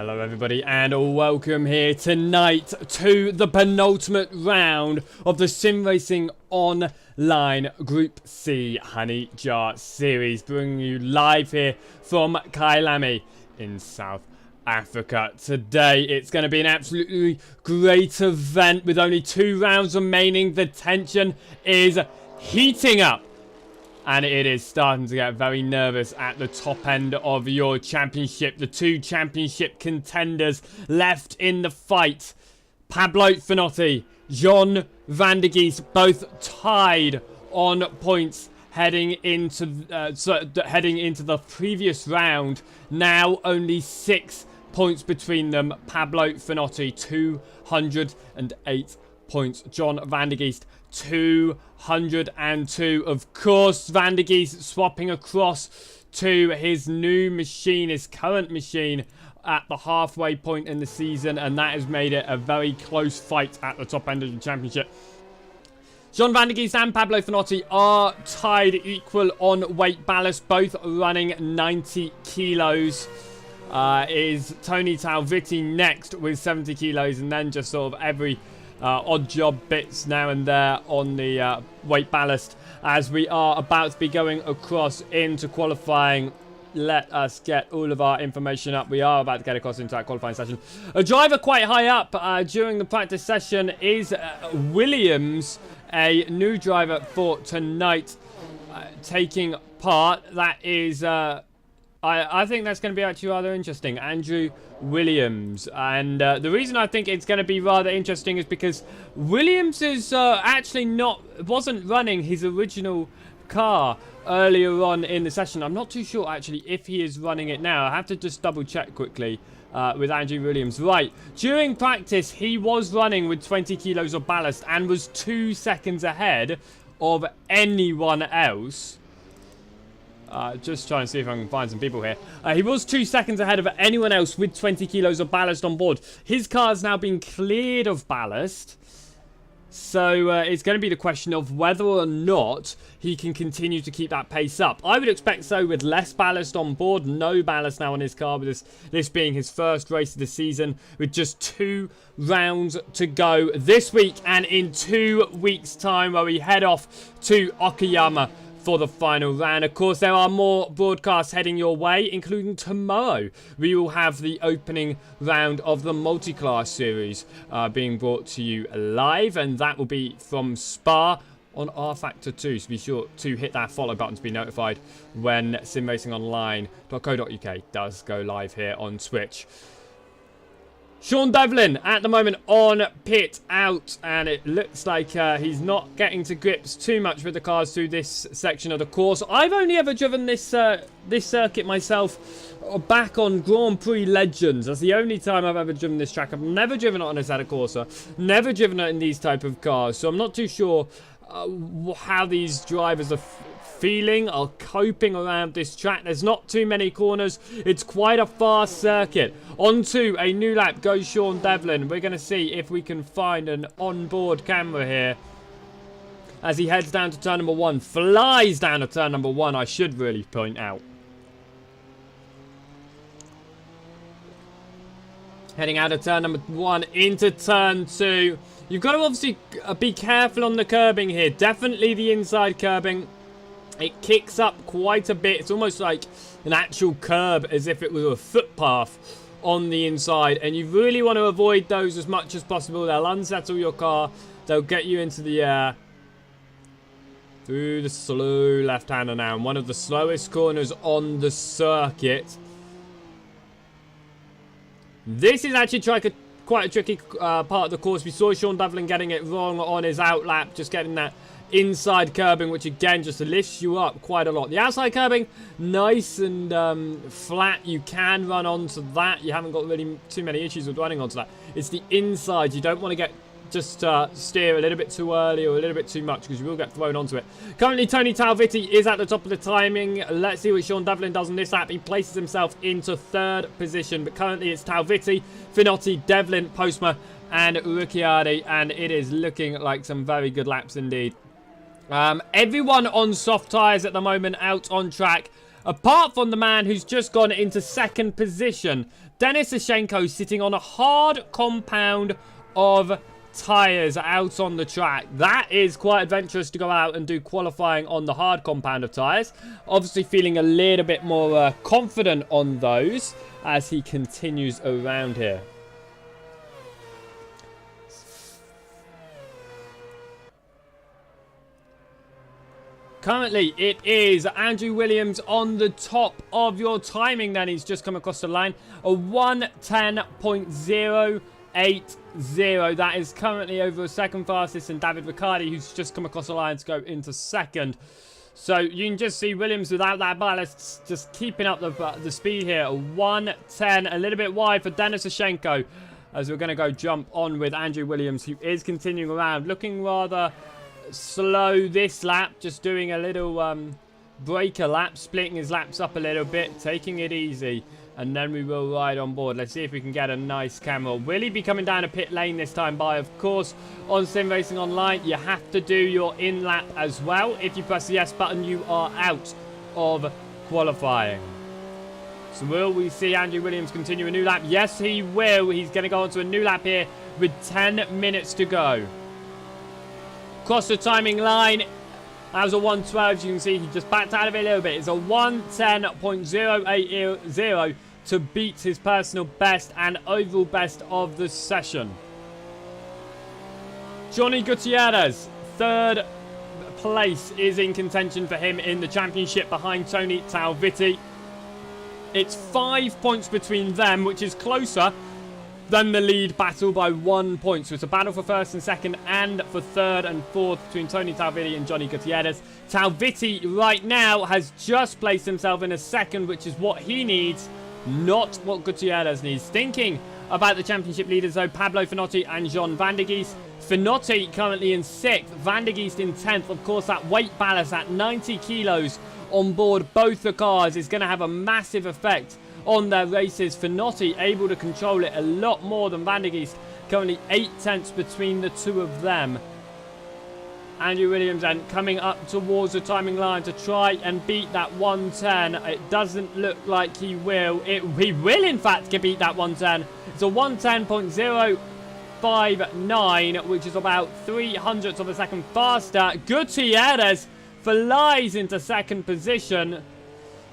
Hello everybody and welcome here tonight to the penultimate round of the SimRacing Online Group C Honey Jar Series, bringing you live here from Kyalami in South Africa. Today it's going to be an absolutely great event with only 2 rounds remaining. The tension is heating up. And it is starting to get very nervous at the top end of your championship. The 2 championship contenders left in the fight. Pablo Finotti, John Van der Geest, both tied on points heading into the previous round. Now only 6 points between them. Pablo Finotti, 208 points. John Van der Geest, 202. Of course, Van der Geest swapping across to his new machine, his current machine, at the halfway point in the season, and that has made it a very close fight at the top end of the championship. John Van der Geest and Pablo Finotti are tied equal on weight ballast, both running 90 kilos. Is Tony Talvitti next with 70 kilos, and then just sort of every odd job bits now and there on the weight ballast, as we are about to be going across into qualifying. Let us get all of our information up. We are about to get across into that qualifying session. A driver quite high up during the practice session is Williams, a new driver for tonight, taking part. That is I think that's going to be actually rather interesting. Andrew Williams. And the reason I think it's going to be rather interesting is because Williams is wasn't running his original car earlier on in the session. I'm not too sure actually if he is running it now. I have to just double check quickly with Andrew Williams. Right, during practice he was running with 20 kilos of ballast and was 2 seconds ahead of anyone else. Just trying to see if I can find some people here. He was 2 seconds ahead of anyone else with 20 kilos of ballast on board. His car's now been cleared of ballast. So it's going to be the question of whether or not he can continue to keep that pace up. I would expect so with less ballast on board. No ballast now on his car, with this being his first race of the season, with just 2 rounds to go this week and in 2 weeks' time, where we head off to Okayama for the final round. Of course, there are more broadcasts heading your way, including tomorrow. We will have the opening round of the multi-class series being brought to you live, and that will be from Spa on R Factor 2. So be sure to hit that follow button to be notified when simracingonline.co.uk does go live here on Twitch. Sean Devlin at the moment on pit out, and it looks like he's not getting to grips too much with the cars through this section of the course. I've only ever driven this circuit myself back on Grand Prix Legends. That's the only time I've ever driven this track. I've never driven it on Assetto Corsa, never driven it in these type of cars, so I'm not too sure how these drivers are feeling or coping around this track. There's not too many corners. It's quite a fast circuit. Onto a new lap goes Sean Devlin. We're going to see if we can find an onboard camera here as he heads down to turn number 1. Flies down to turn number 1, I should really point out. Heading out of turn number 1 into turn 2. You've got to obviously be careful on the curbing here. Definitely the inside curbing. It kicks up quite a bit. It's almost like an actual curb, as if it was a footpath on the inside. And you really want to avoid those as much as possible. They'll unsettle your car. They'll get you into the air. Through the slow left-hander now. And one of the slowest corners on the circuit. This is actually quite a tricky part of the course. We saw Sean Devlin getting it wrong on his outlap. Just getting that inside curbing, which again just lifts you up quite a lot. The outside curbing, nice and flat. You can run onto that. You haven't got really too many issues with running onto that. It's the inside. You don't want to get steer a little bit too early or a little bit too much, because you will get thrown onto it. Currently, Tony Talvitti is at the top of the timing. Let's see what Sean Devlin does on this lap. He places himself into 3rd position, but currently it's Talvitti, Finotti, Devlin, Postma, and Ricciardi, and it is looking like some very good laps indeed. Everyone on soft tyres at the moment out on track. Apart from the man who's just gone into second position, Denis Assenko sitting on a hard compound of tyres out on the track. That is quite adventurous to go out and do qualifying on the hard compound of tyres. Obviously feeling a little bit more confident on those as he continues around here. Currently, it is Andrew Williams on the top of your timing then. He's just come across the line. A 1:10.080. That is currently over a second fastest than David Ricciardi, who's just come across the line to go into second. So you can just see Williams without that ballast just keeping up the speed here. A 1:10, a little bit wide for Denis Assenko, as we're going to go jump on with Andrew Williams, who is continuing around, looking rather slow this lap, just doing a little breaker lap, splitting his laps up a little bit, taking it easy, and then we will ride on board. Let's see if we can get a nice camera. Will he be coming down a pit lane this time by? Of course, on SimRacingOnline, you have to do your in lap as well. If you press the yes button, you are out of qualifying. So will we see Andrew Williams continue a new lap? Yes, he will. He's going to go on to a new lap here with 10 minutes to go. Across the timing line, that was a 1:12. You can see he just backed out of it a little bit. It's a 1:10.080 to beat his personal best and overall best of the session. Johnny Gutierrez, third place is in contention for him in the championship behind Tony Talvitti. It's 5 points between them, which is closer than the lead battle by 1 point. So it's a battle for first and second and for third and fourth between Tony Talvitti and Johnny Gutierrez. Talvitti right now has just placed himself in a second, which is what he needs, not what Gutierrez needs. Thinking about the championship leaders though, Pablo Finotti and John van der Geest. Finotti currently in 6th, van der Geest in 10th. Of course, that weight ballast at 90 kilos on board both the cars is going to have a massive effect on their races. Finotti able to control it a lot more than van der Geest. Currently 8 tenths between the two of them. Andrew Williams and coming up towards the timing line to try and beat that 1:10. It doesn't look like he will. He will in fact beat that 1:10. It's a 1:10.059, which is about 300ths of a second faster. Gutierrez flies into second position,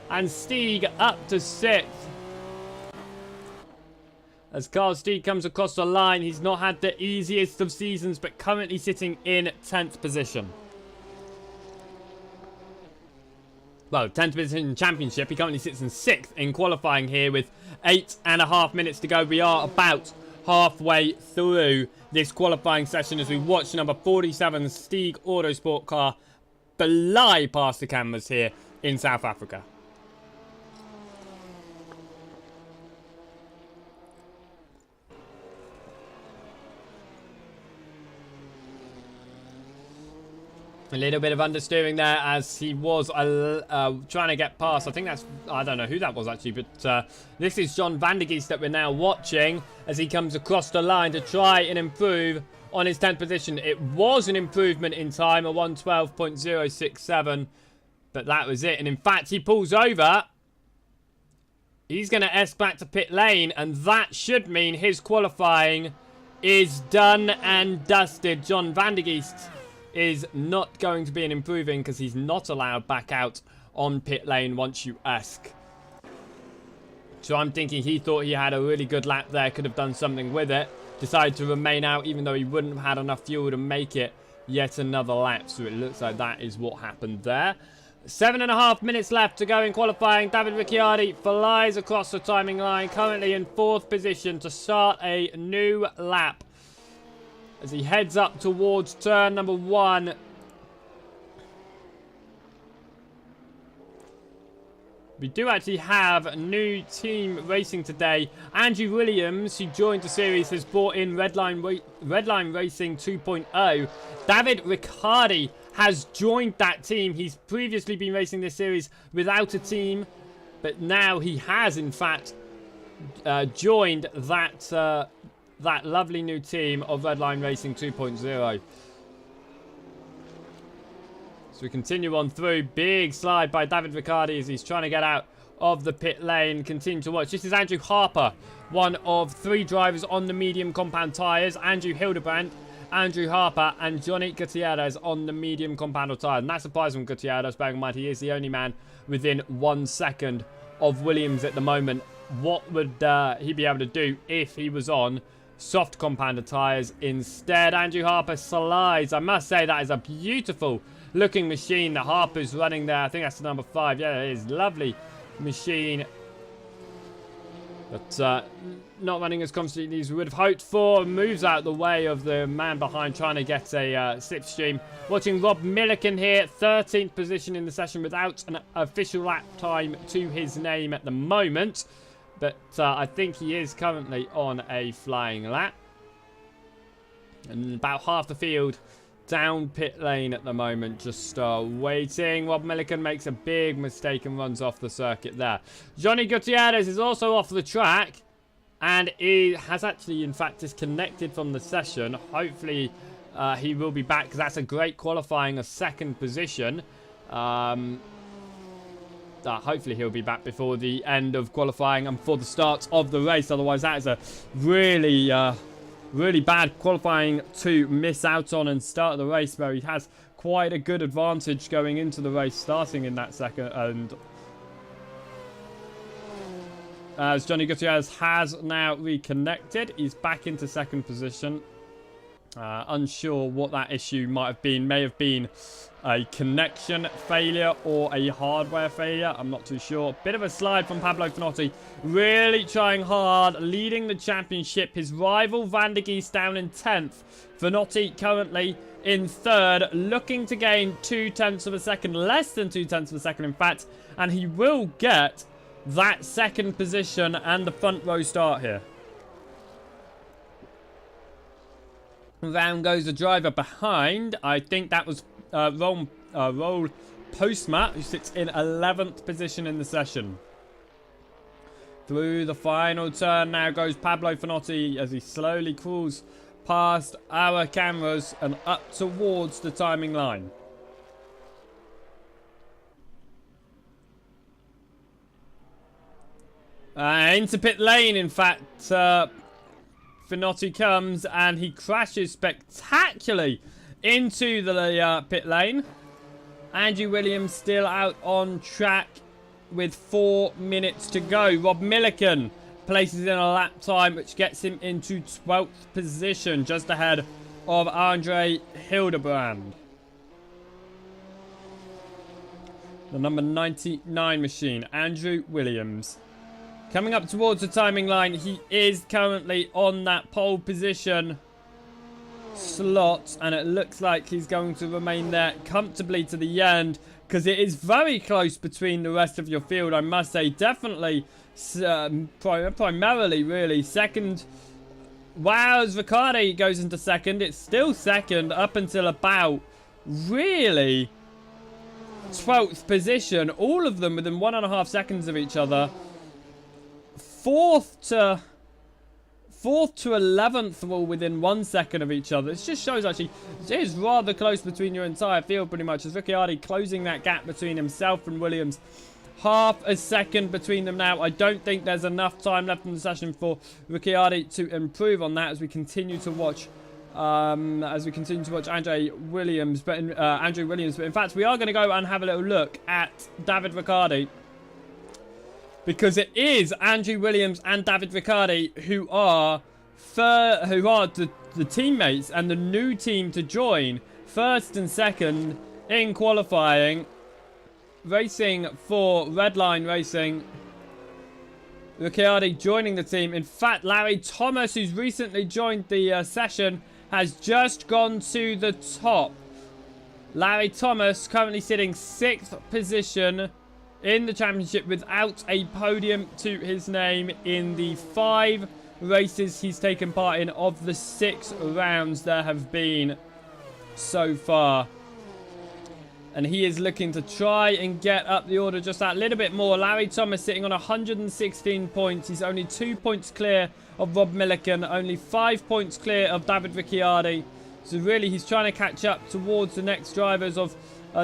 and Stieg up to 6th. As Carl Stieg comes across the line, he's not had the easiest of seasons, but currently sitting in 10th position. Well, 10th position championship. He currently sits in 6th in qualifying here with 8.5 minutes to go. We are about halfway through this qualifying session as we watch number 47 Stieg Autosport car fly past the cameras here in South Africa. A little bit of understeering there as he was trying to get past. I think that's, I don't know who that was actually, but this is John van der Geest that we're now watching as he comes across the line to try and improve on his 10th position. It was an improvement in time, a 1:12.067, but that was it. And in fact, he pulls over. He's going to S back to pit lane, and that should mean his qualifying is done and dusted. John van der Geest is not going to be an improving because he's not allowed back out on pit lane once you ask. So I'm thinking he thought he had a really good lap there, could have done something with it. Decided to remain out even though he wouldn't have had enough fuel to make it yet another lap. So it looks like that is what happened there. 7.5 minutes left to go in qualifying. David Ricciardi flies across the timing line, currently in 4th position to start a new lap as he heads up towards turn number 1. We do actually have a new team racing today. Andrew Williams, who joined the series, has brought in Redline Racing 2.0. David Ricciardi has joined that team. He's previously been racing this series without a team, but now he has, in fact, joined that that lovely new team of Redline Racing 2.0. So we continue on through. Big slide by David Ricciardi as he's trying to get out of the pit lane. Continue to watch. This is Andrew Harper, one of 3 drivers on the medium compound tyres. Andrew Hildebrand, Andrew Harper, and Johnny Gutierrez on the medium compound tyre. And that's surprising from Gutierrez, bearing in mind he is the only man within 1 second of Williams at the moment. What would he be able to do if he was on soft compound tyres instead? Andrew Harper slides. I must say that is a beautiful looking machine that Harper's running there. I think that's the number 5. Yeah, it is. Lovely machine. But not running as constantly as we would have hoped for. Moves out the way of the man behind trying to get a slipstream. Watching Rob Milliken here. 13th position in the session without an official lap time to his name at the moment. But I think he is currently on a flying lap. And about half the field down pit lane at the moment, just waiting. Rob Milliken makes a big mistake and runs off the circuit there. Johnny Gutierrez is also off the track, and he has actually, in fact, disconnected from the session. Hopefully, he will be back, because that's a great qualifying, a 2nd position. Hopefully, he'll be back before the end of qualifying and before the start of the race. Otherwise, that is a really bad qualifying to miss out on and start the race, where he has quite a good advantage going into the race, starting in that second. And as Johnny Gutierrez has now reconnected, he's back into 2nd position. Unsure what that issue might have been. May have been a connection failure or a hardware failure. I'm not too sure. Bit of a slide from Pablo Finotti. Really trying hard, leading the championship. His rival Van der Geest down in 10th. Finotti currently in 3rd, looking to gain 0.2 of a second, less than 0.2 of a second, in fact. And he will get that 2nd position and the front row start here. Round goes the driver behind. I think that was Roll Postma, who sits in 11th position in the session. Through the final turn now goes Pablo Finotti as he slowly crawls past our cameras and up towards the timing line. Into pit lane, in fact, Finotti comes and he crashes spectacularly into the pit lane. Andrew Williams still out on track with 4 minutes to go. Rob Milliken places in a lap time which gets him into 12th position, just ahead of Andre Hildebrand. The number 99 machine, Andrew Williams. Coming up towards the timing line, he is currently on that pole position slot, and it looks like he's going to remain there comfortably to the end, because it is very close between the rest of your field, I must say. Definitely, primarily, really. 2nd, wow, as Ricciardi goes into 2nd, it's still 2nd up until about, really, 12th position. All of them within 1.5 seconds of each other. 4th to 11th were within 1 second of each other. It just shows, actually, it is rather close between your entire field, pretty much, as Ricciardi closing that gap between himself and Williams. Half a second between them now. I don't think there's enough time left in the session for Ricciardi to improve on that as we continue to watch Andrew Williams. But in fact, we are going to go and have a little look at David Ricciardi, because it is Andrew Williams and David Ricciardi who are the teammates and the new team to join 1st and 2nd in qualifying, racing for Redline Racing. Ricciardi joining the team. In fact, Larry Thomas, who's recently joined the session, has just gone to the top. Larry Thomas currently sitting 6th position in the championship without a podium to his name in the 5 races he's taken part in of the 6 rounds there have been so far. And he is looking to try and get up the order just that little bit more. Larry Thomas sitting on 116 points. He's only 2 points clear of Rob Milliken, only 5 points clear of David Ricciardi. So really, he's trying to catch up towards the next drivers of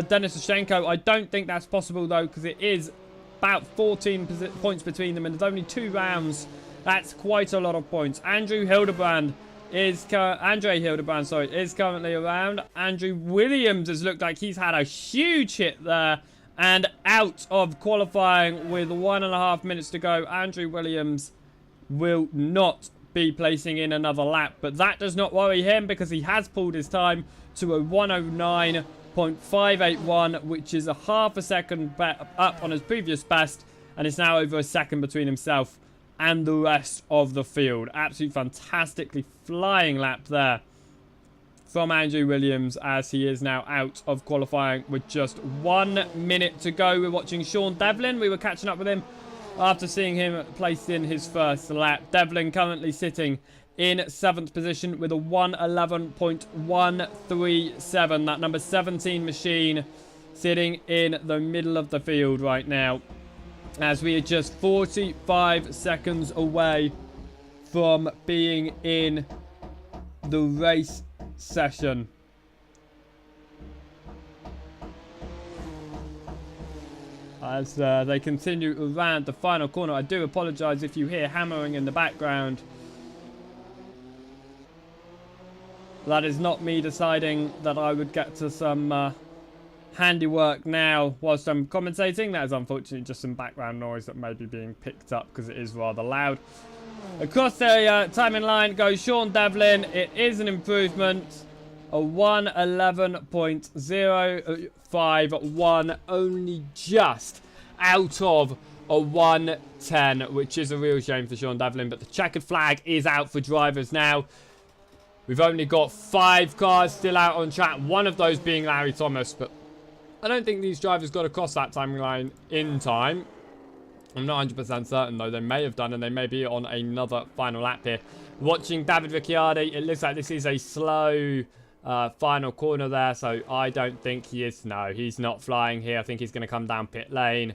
Denis Oshenko. I don't think that's possible, though, because it is about 14 points between them, and there's only 2 rounds. That's quite a lot of points. Andre Hildebrand, is currently around. Andrew Williams has looked like he's had a huge hit there. And out of qualifying with 1.5 minutes to go, Andrew Williams will not be placing in another lap. But that does not worry him because he has pulled his time to a 109.581, which is a half a second up on his previous best. And it's now over a second between himself and the rest of the field. Absolutely fantastically flying lap there from Andrew Williams as he is now out of qualifying with just 1 minute to go. We're watching Sean Devlin. We were catching up with him after seeing him placed in his first lap. Devlin currently sitting in 7th position with a 111.137. That number 17 machine sitting in the middle of the field right now, as we are just 45 seconds away from being in the race session. As they continue around the final corner. I do apologise if you hear hammering in the background. That is not me deciding that I would get to some handiwork now whilst I'm commentating. That is unfortunately just some background noise that may be being picked up because it is rather loud. Across the timing line goes Sean Devlin. It is an improvement. A 111.051, only just out of a 110, which is a real shame for Sean Devlin. But the checkered flag is out for drivers now. We've only got 5 cars still out on track, one of those being Larry Thomas, but I don't think these drivers got across that timing line in time. I'm not 100% certain, though. They may have done, and they may be on another final lap here. Watching David Ricciardi, it looks like this is a slow final corner there, so I don't think he is. No, he's not flying here. I think he's going to come down pit lane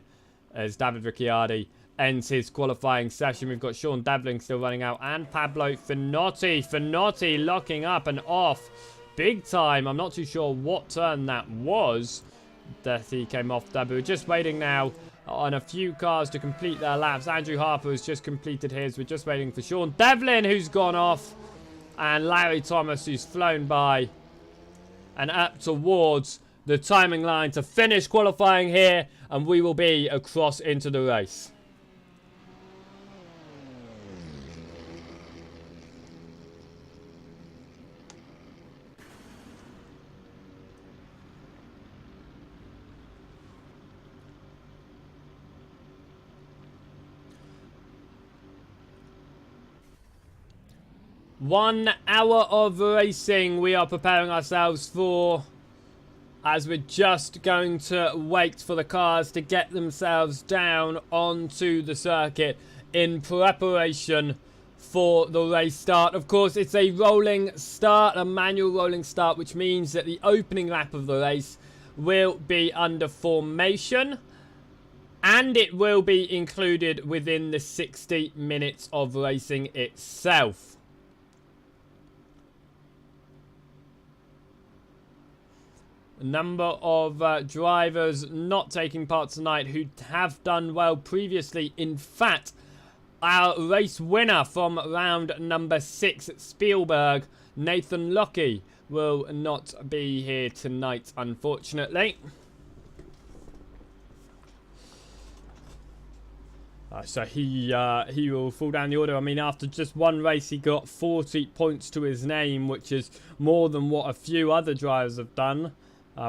as David Ricciardi ends his qualifying session. We've got Sean Devlin still running out, and Pablo Finotti. Finotti locking up and off big time. I'm not too sure what turn that was that he came off there, but we're just waiting now on a few cars to complete their laps. Andrew Harper has just completed his. We're just waiting for Sean Devlin, who's gone off, and Larry Thomas, who's flown by and up towards the timing line to finish qualifying here, and we will be across into the race. One hour of racing we are preparing ourselves for, as we're just going to wait for the cars to get themselves down onto the circuit in preparation for the race start. Of course, it's a rolling start, a manual rolling start, which means that the opening lap of the race will be under formation, and it will be included within the 60 minutes of racing itself. A number of drivers not taking part tonight who have done well previously. In fact, our race winner from round number 6 at Spielberg, Nathan Lockie, will not be here tonight, unfortunately. So he will fall down the order. I mean, after just one race, he got 40 points to his name, which is more than what a few other drivers have done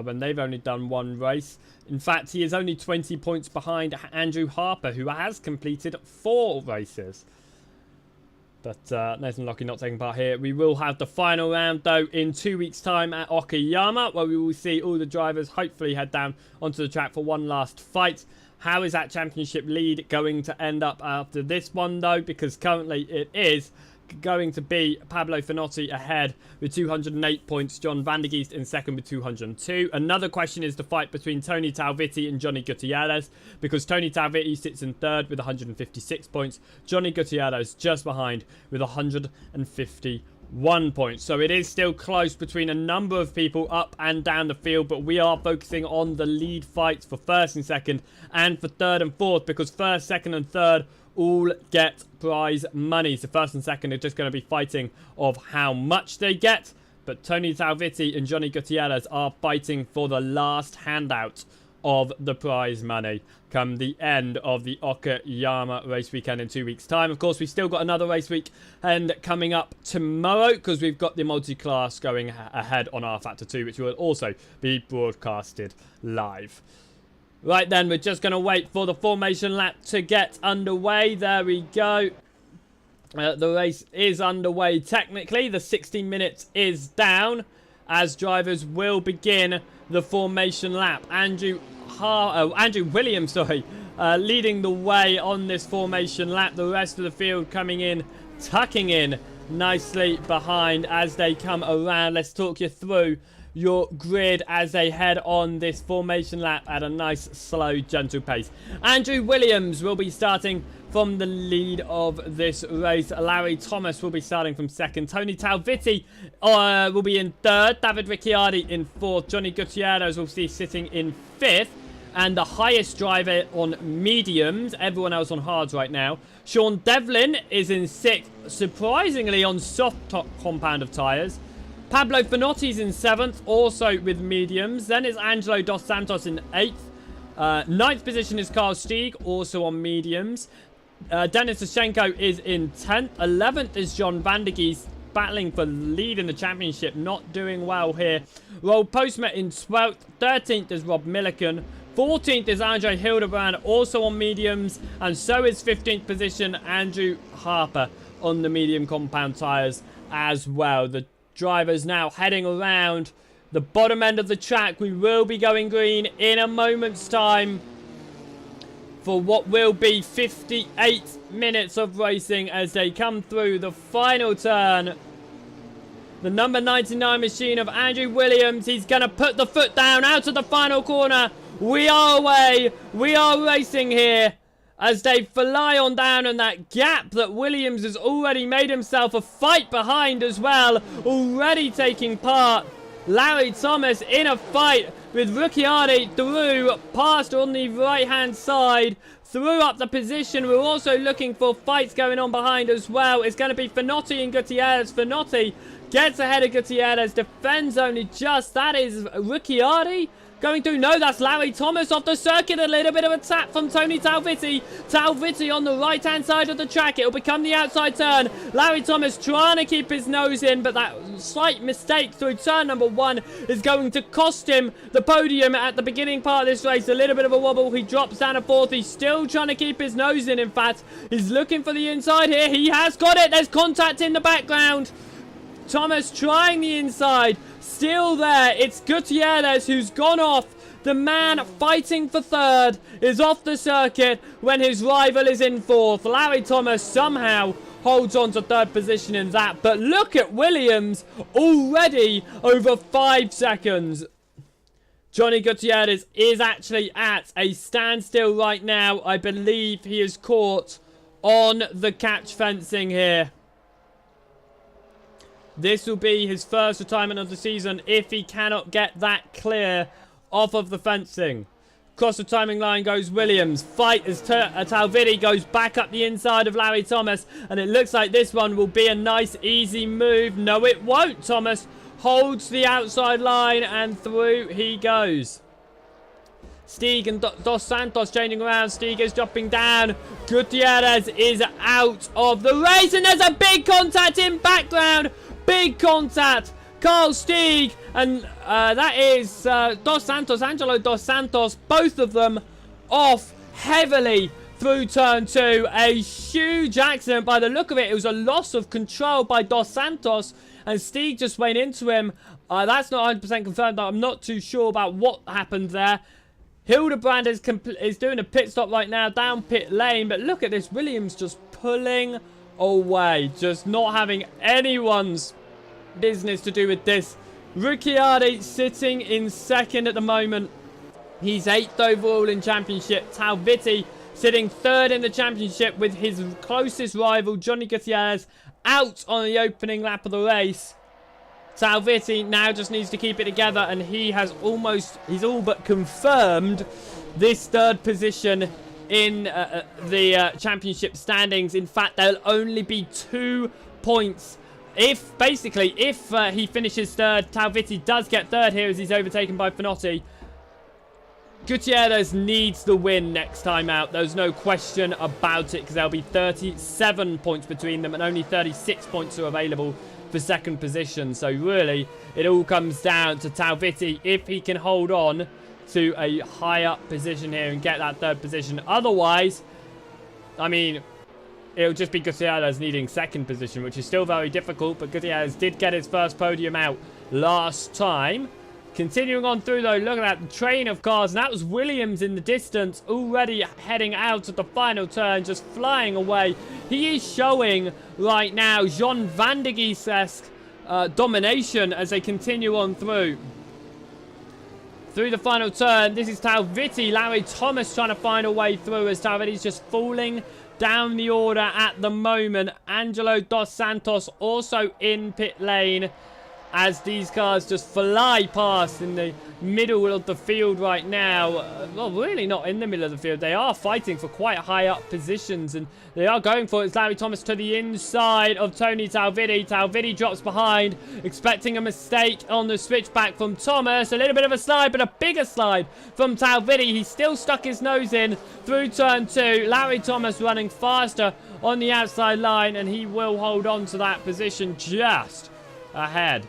when they've only done one race. In fact, he is only 20 points behind Andrew Harper, who has completed 4 races. But Nathan Lockie not taking part here. We will have the final round, though, in 2 weeks' time at Okayama, where we will see all the drivers hopefully head down onto the track for one last fight. How is that championship lead going to end up after this one, though? Because currently it is going to be Pablo Finotti ahead with 208 points. John Van der Geest in second with 202. Another question is the fight between Tony Talvitti and Johnny Gutierrez, because Tony Talvitti sits in third with 156 points. Johnny Gutierrez just behind with 151 1 point. So it is still close between a number of people up and down the field, but we are focusing on the lead fights for first and second and for third and fourth, because first, second and third all get prize money. So first and second are just going to be fighting of how much they get, but Tony Talvitti and Johnny Gutierrez are fighting for the last handout of the prize money come the end of the Okayama race weekend in 2 weeks' time. Of course, we've still got another race week and coming up tomorrow, because we've got the multi-class going ahead on R Factor 2, which will also be broadcasted live. Right then, we're just going to wait for the formation lap to get underway. There we go. The race is underway technically. The 60 minutes is down as drivers will begin the formation lap. Andrew Williams, leading the way on this formation lap. The rest of the field coming in, tucking in nicely behind as they come around. Let's talk you through your grid as they head on this formation lap at a nice, slow, gentle pace. Andrew Williams will be starting from the lead of this race. Larry Thomas will be starting from second. Tony Talvitti will be in third. David Ricciardi in fourth. Johnny Gutierrez will be sitting in fifth. And the highest driver on mediums, everyone else on hards right now, Sean Devlin is in sixth, surprisingly on soft top compound of tyres. Pablo Finotti's in seventh, also with mediums. Then it's Angelo Dos Santos in eighth. Ninth position is Carl Stieg, also on mediums. Denis Zashenko is in 10th. 11th is John Van der Geest, battling for lead in the championship, not doing well here. Roel Postma in 12th. 13th is Rob Milliken. 14th is Andre Hildebrand, also on mediums. And so is 15th position Andrew Harper on the medium compound tyres as well. The drivers now heading around the bottom end of the track. We will be going green in a moment's time for what will be 58 minutes of racing as they come through the final turn. The number 99 machine of Andrew Williams. He's going to put the foot down out of the final corner. We are away. We are racing here as they fly on down, and that gap that Williams has already made himself a fight behind as well, already taking part. Larry Thomas in a fight with Ricciardi through past on the right hand side, through up the position. We're also looking for fights going on behind as well. It's going to be Finotti and Gutierrez. Finotti gets ahead of Gutierrez, defends only just. That is Ricciardi going through. No, that's Larry Thomas off the circuit. A little bit of a tap from Tony Talvitti. Talvitti on the right-hand side of the track. It'll become the outside turn. Larry Thomas trying to keep his nose in, but that slight mistake through turn number one is going to cost him the podium at the beginning part of this race. A little bit of a wobble. He drops down to fourth. He's still trying to keep his nose in fact. He's looking for the inside here. He has got it. There's contact in the background. Thomas trying the inside. Still there. It's Gutierrez who's gone off. The man fighting for third is off the circuit when his rival is in fourth. Larry Thomas somehow holds on to third position in that. But look at Williams already over 5 seconds. Johnny Gutierrez is actually at a standstill right now. I believe he is caught on the catch fencing here. This will be his first retirement of the season if he cannot get that clear off of the fencing. Across the timing line goes Williams. Fight as Talvitti goes back up the inside of Larry Thomas. And it looks like this one will be a nice, easy move. No, it won't. Thomas holds the outside line and through he goes. Stieg and Dos Santos changing around. Stieg is dropping down. Gutierrez is out of the race. And there's a big contact in background. Big contact. Carl Stieg and that is Dos Santos, Angelo Dos Santos, both of them off heavily through turn two. A huge accident by the look of it. It was a loss of control by Dos Santos and Stieg just went into him. That's not 100% confirmed. I'm not too sure about what happened there. Hildebrand is doing a pit stop right now down pit lane, but look at this. Williams just pulling away, just not having anyone's business to do with this. Ricciardi sitting in second at the moment. He's 8th overall in championship. Talvitti sitting 3rd in the championship with his closest rival Johnny Gutierrez out on the opening lap of the race. Talvitti now just needs to keep it together, and he's all but confirmed this third position in the championship standings. In fact, there'll only be 2 points. If he finishes third, Talvitti does get third here as he's overtaken by Finotti. Gutierrez needs the win next time out. There's no question about it, because there'll be 37 points between them and only 36 points are available for second position. So really, it all comes down to Talvitti if he can hold on to a higher position here and get that third position. Otherwise, I mean, it'll just be Gutierrez needing second position, which is still very difficult, but Gutierrez did get his first podium out last time. Continuing on through, though, look at that train of cars, and that was Williams in the distance, already heading out at the final turn, just flying away. He is showing right now Jean Van der Geest-esque domination as they continue on through. Through the final turn, this is Talvitti. Larry Thomas trying to find a way through as Talvitti's just falling down the order at the moment. Angelo Dos Santos also in pit lane as these cars just fly past in the middle of the field right now. Well, really not in the middle of the field. They are fighting for quite high up positions, and they are going for it. It's Larry Thomas to the inside of Tony Talvitti. Talvitti drops behind, expecting a mistake on the switchback from Thomas. A little bit of a slide, but a bigger slide from Talvitti. He still stuck his nose in through turn 2. Larry Thomas running faster on the outside line, and he will hold on to that position just ahead.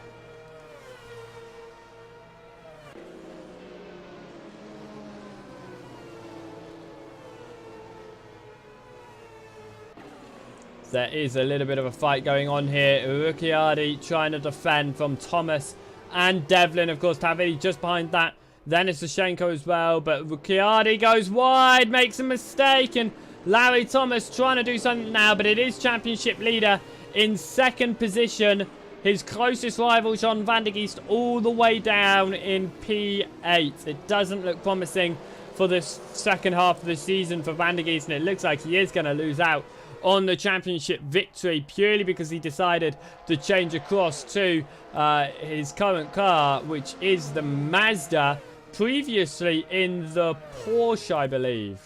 There is a little bit of a fight going on here. Ricciardi trying to defend from Thomas and Devlin. Of course, Talvitti just behind that. Then it's Sashenko as well. But Ricciardi goes wide, makes a mistake. And Larry Thomas trying to do something now. But it is championship leader in second position. His closest rival, Jean Van der Geest, all the way down in P8. It doesn't look promising for this second half of the season for Van der Geest. And it looks like he is going to lose out on the championship victory purely because he decided to change across to his current car, which is the Mazda, previously in the Porsche, I believe.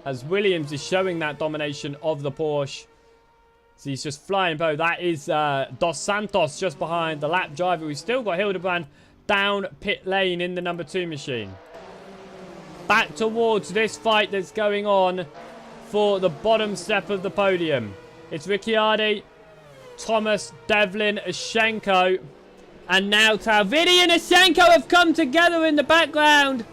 As Williams is showing that domination of the Porsche. So he's just flying both. That is Dos Santos just behind the lap driver. We've still got Hildebrand down pit lane in the number 2 machine. Back towards this fight that's going on for the bottom step of the podium. It's Ricciardi, Thomas, Devlin, Ashenko, and now Talvitti and Ashenko have come together in the background.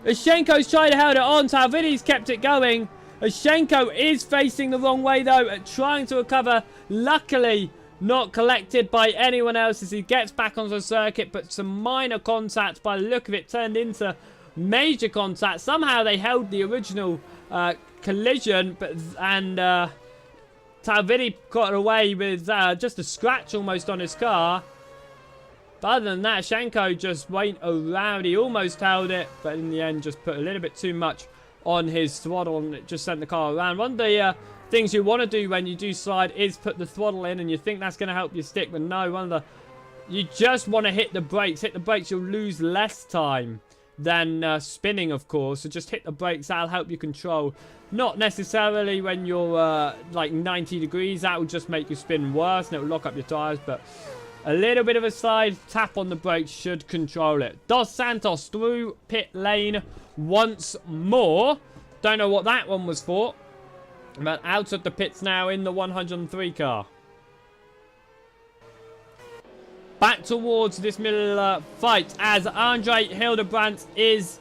Ashenko's trying to hold it on. Talvitti's kept it going. Ashenko is facing the wrong way, though, trying to recover. Luckily, not collected by anyone else as he gets back onto the circuit, but some minor contact by the look of it turned into major contact. Somehow they held the original collision, and Talvitti got away with just a scratch almost on his car. But other than that, Ashenko just went around. He almost held it, but in the end just put a little bit too much on his throttle, and it just sent the car around. One of the things you want to do when you do slide is put the throttle in, and you think that's going to help you stick, but no, you just want to hit the brakes. Hit the brakes, you'll lose less time than spinning, of course. So just hit the brakes, that'll help you control. Not necessarily when you're like 90 degrees, that will just make you spin worse and it will lock up your tires, but a little bit of a slide, tap on the brakes should control it. Dos Santos through pit lane once more. Don't know what that one was for, but out of the pits now in the 103 car. Back towards this middle fight as Andre Hildebrandt is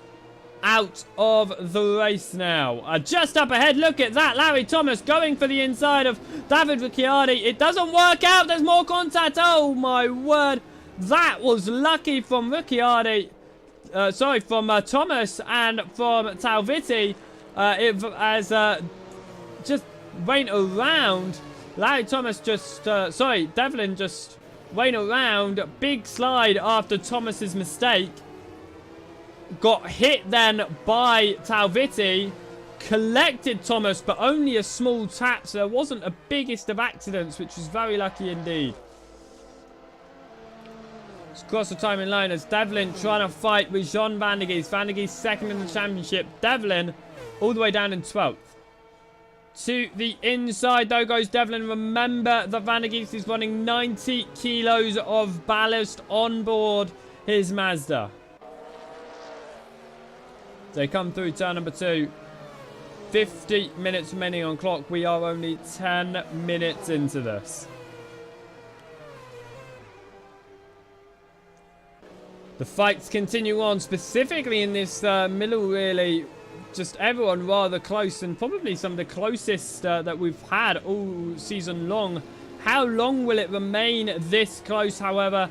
out of the race now. Just up ahead, look at that. Larry Thomas going for the inside of David Ricciardi. It doesn't work out. There's more contact. Oh, my word. That was lucky from Ricciardi. From Thomas and from Talvitti. Just went around. Larry Thomas just... Devlin just... went around, big slide after Thomas's mistake. Got hit then by Talvitti. collected Thomas, but only a small tap, so there wasn't a biggest of accidents, which was very lucky indeed. Let's cross the timing line as Devlin trying to fight with Jean Van der Geest. Van der Geest second in the championship. Devlin all the way down in 12th. To the inside, though, goes Devlin. Remember that Van der Geest is running 90 kilos of ballast on board his Mazda. They come through turn number 2. 50 minutes remaining on clock. We are only 10 minutes into this. The fights continue on, specifically in this middle, really. Just everyone rather close, and probably some of the closest that we've had all season long. How long will it remain this close, however?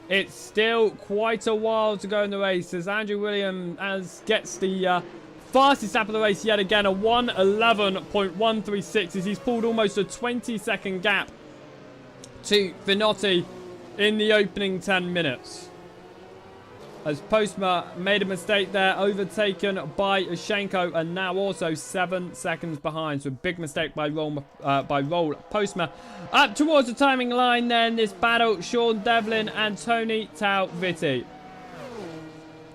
It's still quite a while to go in the race as Andrew Williams gets the fastest lap of the race yet again, a 1:11.136 as he's pulled almost a 20-second gap to Vinotti in the opening 10 minutes. As Postma made a mistake there, overtaken by Ushenko, and now also 7 seconds behind. So a big mistake by Roll Postma. Up towards the timing line then, this battle, Sean Devlin and Tony Talvitti.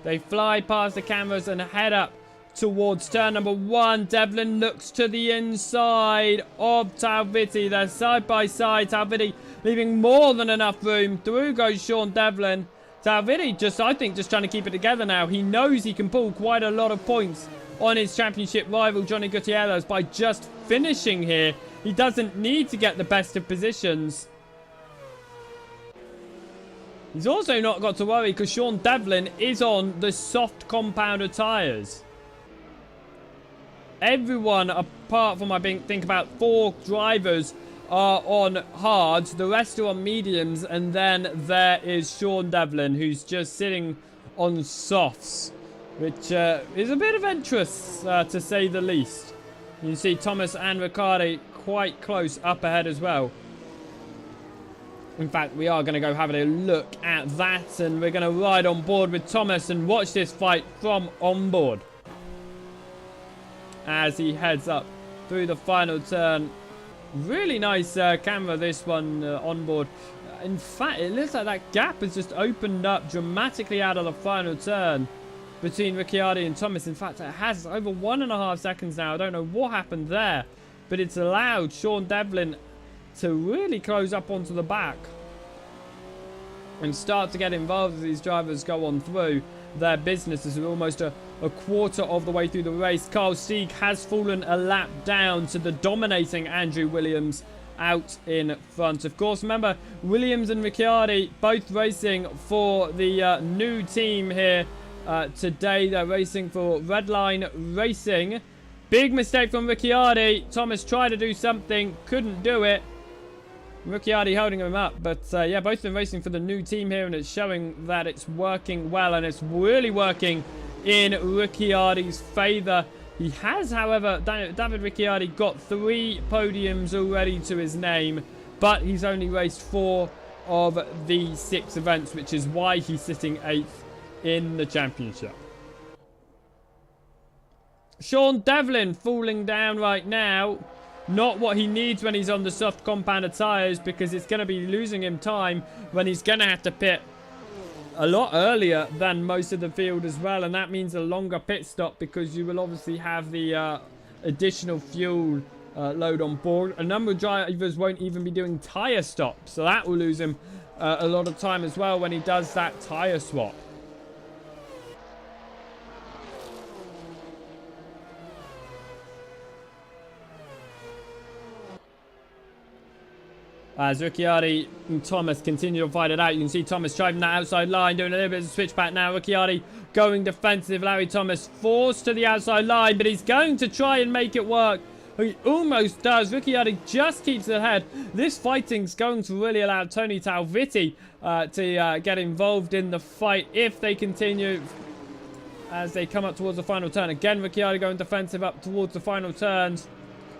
They fly past the cameras and head up towards turn number 1. Devlin looks to the inside of Talvitti. They're side by side. Talvitti leaving more than enough room. Through goes Sean Devlin. Talvitti I think, just trying to keep it together now. He knows he can pull quite a lot of points on his championship rival, Johnny Gutierrez, by just finishing here. He doesn't need to get the best of positions. He's also not got to worry because Sean Devlin is on the soft compounder tyres. Everyone, apart from, I think, about 4 drivers, are on hards. The rest are on mediums, and then there is Sean Devlin, who's just sitting on softs, which is a bit adventurous, to say the least. You can see Thomas and Ricciardi quite close up ahead as well. In fact, we are going to go have a look at that, and we're going to ride on board with Thomas and watch this fight from on board as he heads up through the final turn. Really nice camera, this one, on board. In fact, it looks like that gap has just opened up dramatically out of the final turn between Ricciardi and Thomas. In fact, it has over 1.5 seconds now. I don't know what happened there, but it's allowed Sean Devlin to really close up onto the back and start to get involved as these drivers go on through their business. As we're almost a quarter of the way through the race. Carl Sieg has fallen a lap down to the dominating Andrew Williams out in front. Of course, remember, Williams and Ricciardi both racing for the new team here today. They're racing for Redline Racing. Big mistake from Ricciardi. Thomas tried to do something, couldn't do it. Ricciardi holding him up, but yeah, both of them racing for the new team here, and it's showing that it's working well, and it's really working in Ricciardi's favour. He has, however, David Ricciardi got 3 podiums already to his name, but he's only raced 4 of the 6 events, which is why he's sitting 8th in the championship. Sean Devlin falling down right now. Not what he needs when he's on the soft compounder tyres, because it's going to be losing him time when he's going to have to pit a lot earlier than most of the field as well, and that means a longer pit stop because you will obviously have the additional fuel load on board. A number of drivers won't even be doing tyre stops, so that will lose him a lot of time as well when he does that tyre swap. As Ricciardi and Thomas continue to fight it out. You can see Thomas driving that outside line, doing a little bit of a switchback now. Ricciardi going defensive. Larry Thomas forced to the outside line, but he's going to try and make it work. He almost does. Ricciardi just keeps ahead. This fighting's going to really allow Tony Talvitti to get involved in the fight if they continue as they come up towards the final turn. Again, Ricciardi going defensive up towards the final turns.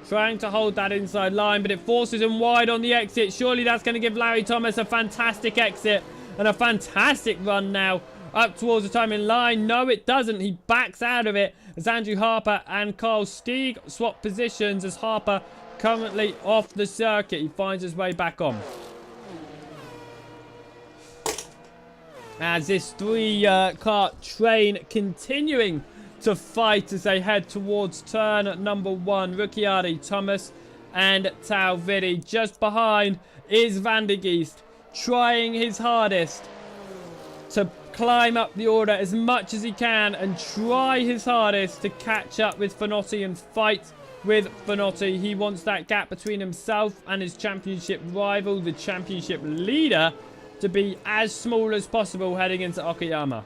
Trying to hold that inside line, but it forces him wide on the exit. Surely that's going to give Larry Thomas a fantastic exit and a fantastic run now up towards the timing line. No, it doesn't. He backs out of it as Andrew Harper and Carl Stieg swap positions as Harper currently off the circuit. He finds his way back on. As this three-car train continuing to fight as they head towards turn number 1. Ricciardi, Thomas, and Talvidi. Just behind is Van der Geest, trying his hardest to climb up the order as much as he can and try his hardest to catch up with Fanotti and fight with Fanotti. He wants that gap between himself and his championship rival, the championship leader, to be as small as possible heading into Okayama.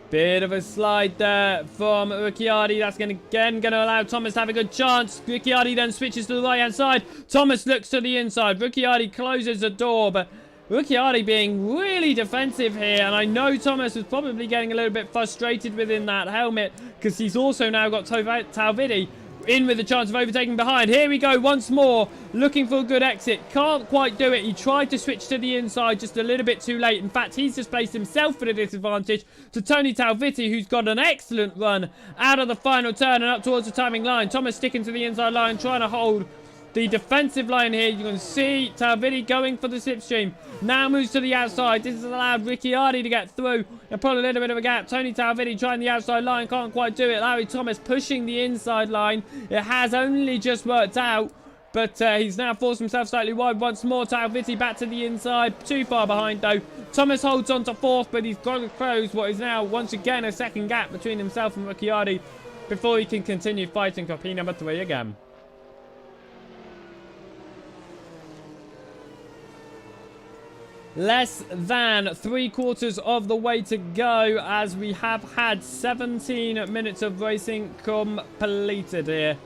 Bit of a slide there from Ricciardi. That's going to allow Thomas to have a good chance. Ricciardi then switches to the right-hand side. Thomas looks to the inside. Ricciardi closes the door, but Ricciardi being really defensive here. And I know Thomas was probably getting a little bit frustrated within that helmet because he's also now got Talvidi in with a chance of overtaking behind. Here we go once more, looking for a good exit. Can't quite do it. He tried to switch to the inside just a little bit too late. In fact, he's just placed himself at a disadvantage to Tony Talviti, who's got an excellent run out of the final turn and up towards the timing line. Thomas sticking to the inside line, trying to hold the defensive line here. You can see Talviti going for the slipstream. Now moves to the outside. This has allowed Ricciardi to get through and pull a little bit of a gap. Tony Talviti trying the outside line. Can't quite do it. Larry Thomas pushing the inside line. It has only just worked out, but he's now forced himself slightly wide once more. Talviti back to the inside. Too far behind though. Thomas holds on to 4th, but he's got to close what is now once again a second gap between himself and Ricciardi before he can continue fighting for P number 3 again. Less than 3/4 of the way to go as we have had 17 minutes of racing completed here.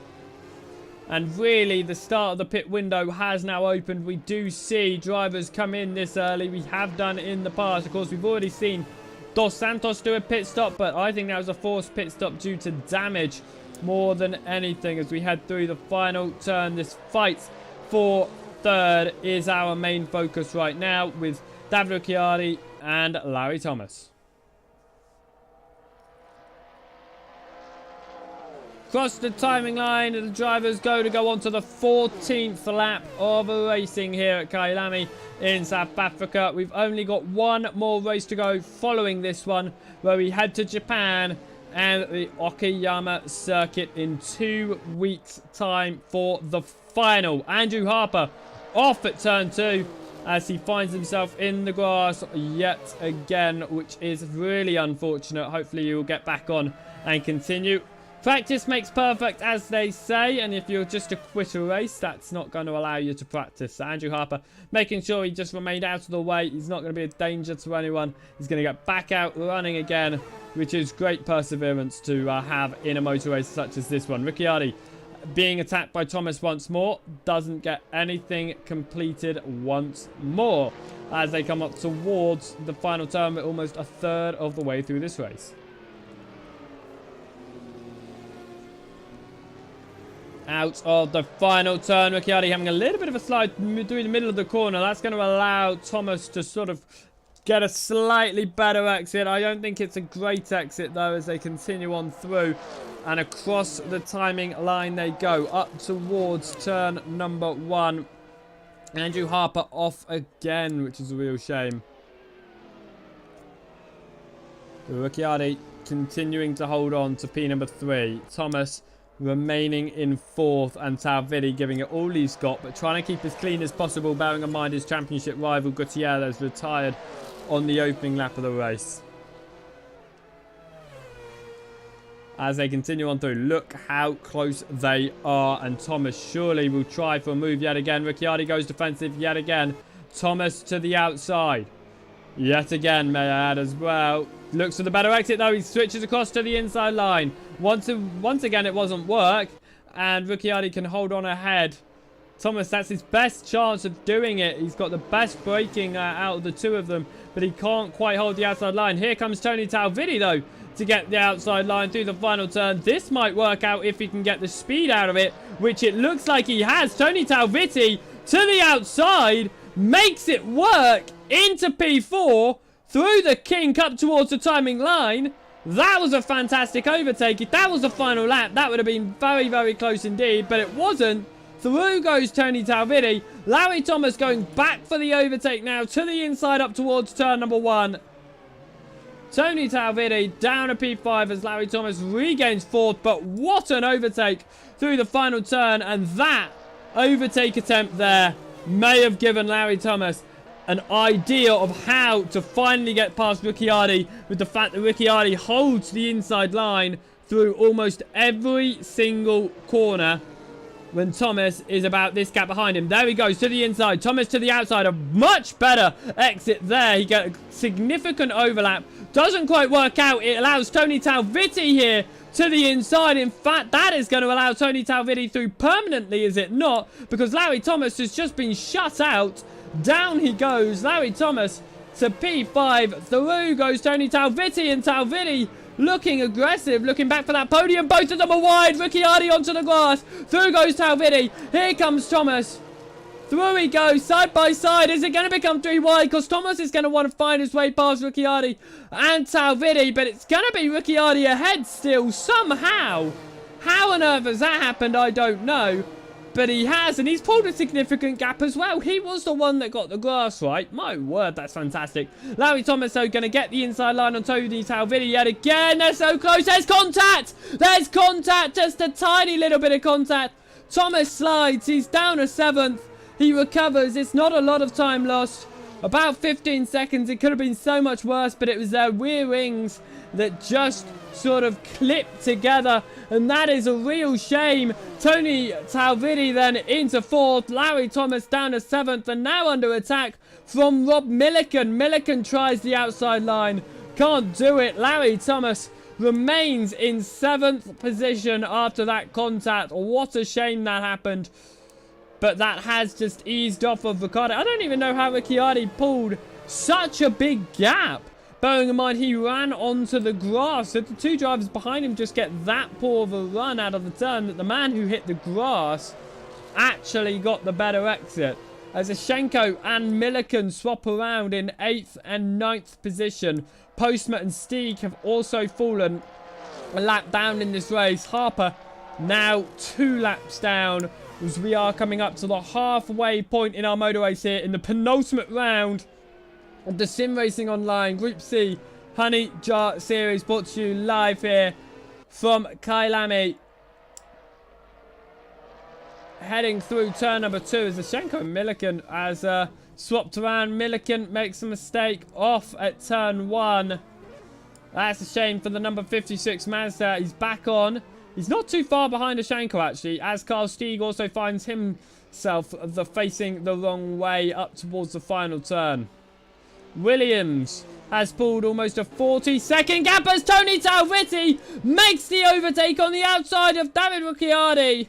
And really, the start of the pit window has now opened. We do see drivers come in this early. We have done in the past. Of course, we've already seen Dos Santos do a pit stop, but I think that was a forced pit stop due to damage more than anything as we head through the final turn. This fight for 3rd is our main focus right now with David Ricciardi and Larry Thomas. Across the timing line, the drivers go on to the 14th lap of racing here at Kyalami in South Africa. We've only got one more race to go following this one, where we head to Japan and the Okayama circuit in 2 weeks' time for the final. Andrew Harper off at turn 2 as he finds himself in the grass yet again, which is really unfortunate. Hopefully he will get back on and continue. Practice makes perfect, as they say, and if you're just to quit a race, that's not going to allow you to practice. So Andrew Harper making sure he just remained out of the way. He's not going to be a danger to anyone. He's going to get back out running again, which is great perseverance to have in a motor race such as this one. Ricciardi being attacked by Thomas once more, doesn't get anything completed once more as they come up towards the final turn. We're almost 1/3 of the way through this race. Out of the final turn, Ricciardi having a little bit of a slide through the middle of the corner. That's going to allow Thomas to sort of get a slightly better exit. I don't think it's a great exit though as they continue on through. And across the timing line they go up towards turn number 1. Andrew Harper off again, which is a real shame. Ricciardi continuing to hold on to P number 3. Thomas remaining in 4th and Talvidi giving it all he's got, but trying to keep as clean as possible, bearing in mind his championship rival Gutierrez retired on the opening lap of the race. As they continue on through, look how close they are, and Thomas surely will try for a move yet again. Ricciardi goes defensive yet again. Thomas to the outside yet again, may I add as well. Looks for the better exit though. He switches across to the inside line. Once again it wasn't work, and Ricciardi can hold on ahead. Thomas, that's his best chance of doing it. He's got the best braking out of the two of them, but he can't quite hold the outside line. Here comes Tony Talvidi though to get the outside line through the final turn. This might work out if he can get the speed out of it, which it looks like he has. Tony Talvidi to the outside makes it work into P4 through the kink up towards the timing line. That was a fantastic overtake. If that was the final lap, that would have been very, very close indeed, but it wasn't. Through goes Tony Talviti. Larry Thomas going back for the overtake now to the inside up towards turn number 1. Tony Talviti down a P5 as Larry Thomas regains 4th, but what an overtake through the final turn, and that overtake attempt there may have given Larry Thomas an idea of how to finally get past Ricciardi, with the fact that Ricciardi holds the inside line through almost every single corner when Thomas is about this gap behind him. There he goes to the inside. Thomas to the outside. A much better exit there. He gets a significant overlap. Doesn't quite work out. It allows Tony Talviti here to the inside. In fact, that is going to allow Tony Talviti through permanently, is it not? Because Larry Thomas has just been shut out. Down he goes. Larry Thomas to P5. Through goes Tony Talviti, and Talviti looking aggressive, looking back for that podium. Both of them are wide. Ricciardi onto the grass. Through goes Talviti. Here comes Thomas. Through he goes, side by side. Is it going to become 3 wide? Because Thomas is going to want to find his way past Ricciardi and Talviti, but it's going to be Ricciardi ahead still, somehow. How on earth has that happened? I don't know. But he has, and he's pulled a significant gap as well. He was the one that got the grass right. My word, that's fantastic. Larry Thomas, though, going to get the inside line on Tony Talviti yet again. They're so close. There's contact. There's contact. Just a tiny little bit of contact. Thomas slides. He's down a 7th. He recovers. It's not a lot of time lost. About 15 seconds. It could have been so much worse, but it was their rear wings that just sort of clipped together, and that is a real shame. Tony Talviti then into 4th. Larry Thomas down to 7th, and now under attack from Rob Milliken. Milliken tries the outside line. Can't do it. Larry Thomas remains in 7th position after that contact. What a shame that happened. But that has just eased off of Ricciardi. I don't even know how Ricciardi pulled such a big gap. Bearing in mind, he ran onto the grass. So the 2 drivers behind him just get that poor of a run out of the turn that the man who hit the grass actually got the better exit. As Assento and Milliken swap around in 8th and 9th position. Postma and Steeg have also fallen a lap down in this race. Harper now 2 laps down, as we are coming up to the halfway point in our motor race here in the penultimate round of the Sim Racing Online Group C Honey Jar Series, brought to you live here from Kyalami. Heading through turn number 2 as Assento and Milliken has swapped around. Milliken makes a mistake off at turn 1. That's a shame for the number 56 Mazda. He's back on. He's not too far behind Assento, actually, as Carl Steeg also finds himself facing the wrong way up towards the final turn. Williams has pulled almost a 40-second gap as Tony Talviti makes the overtake on the outside of David Ricciardi.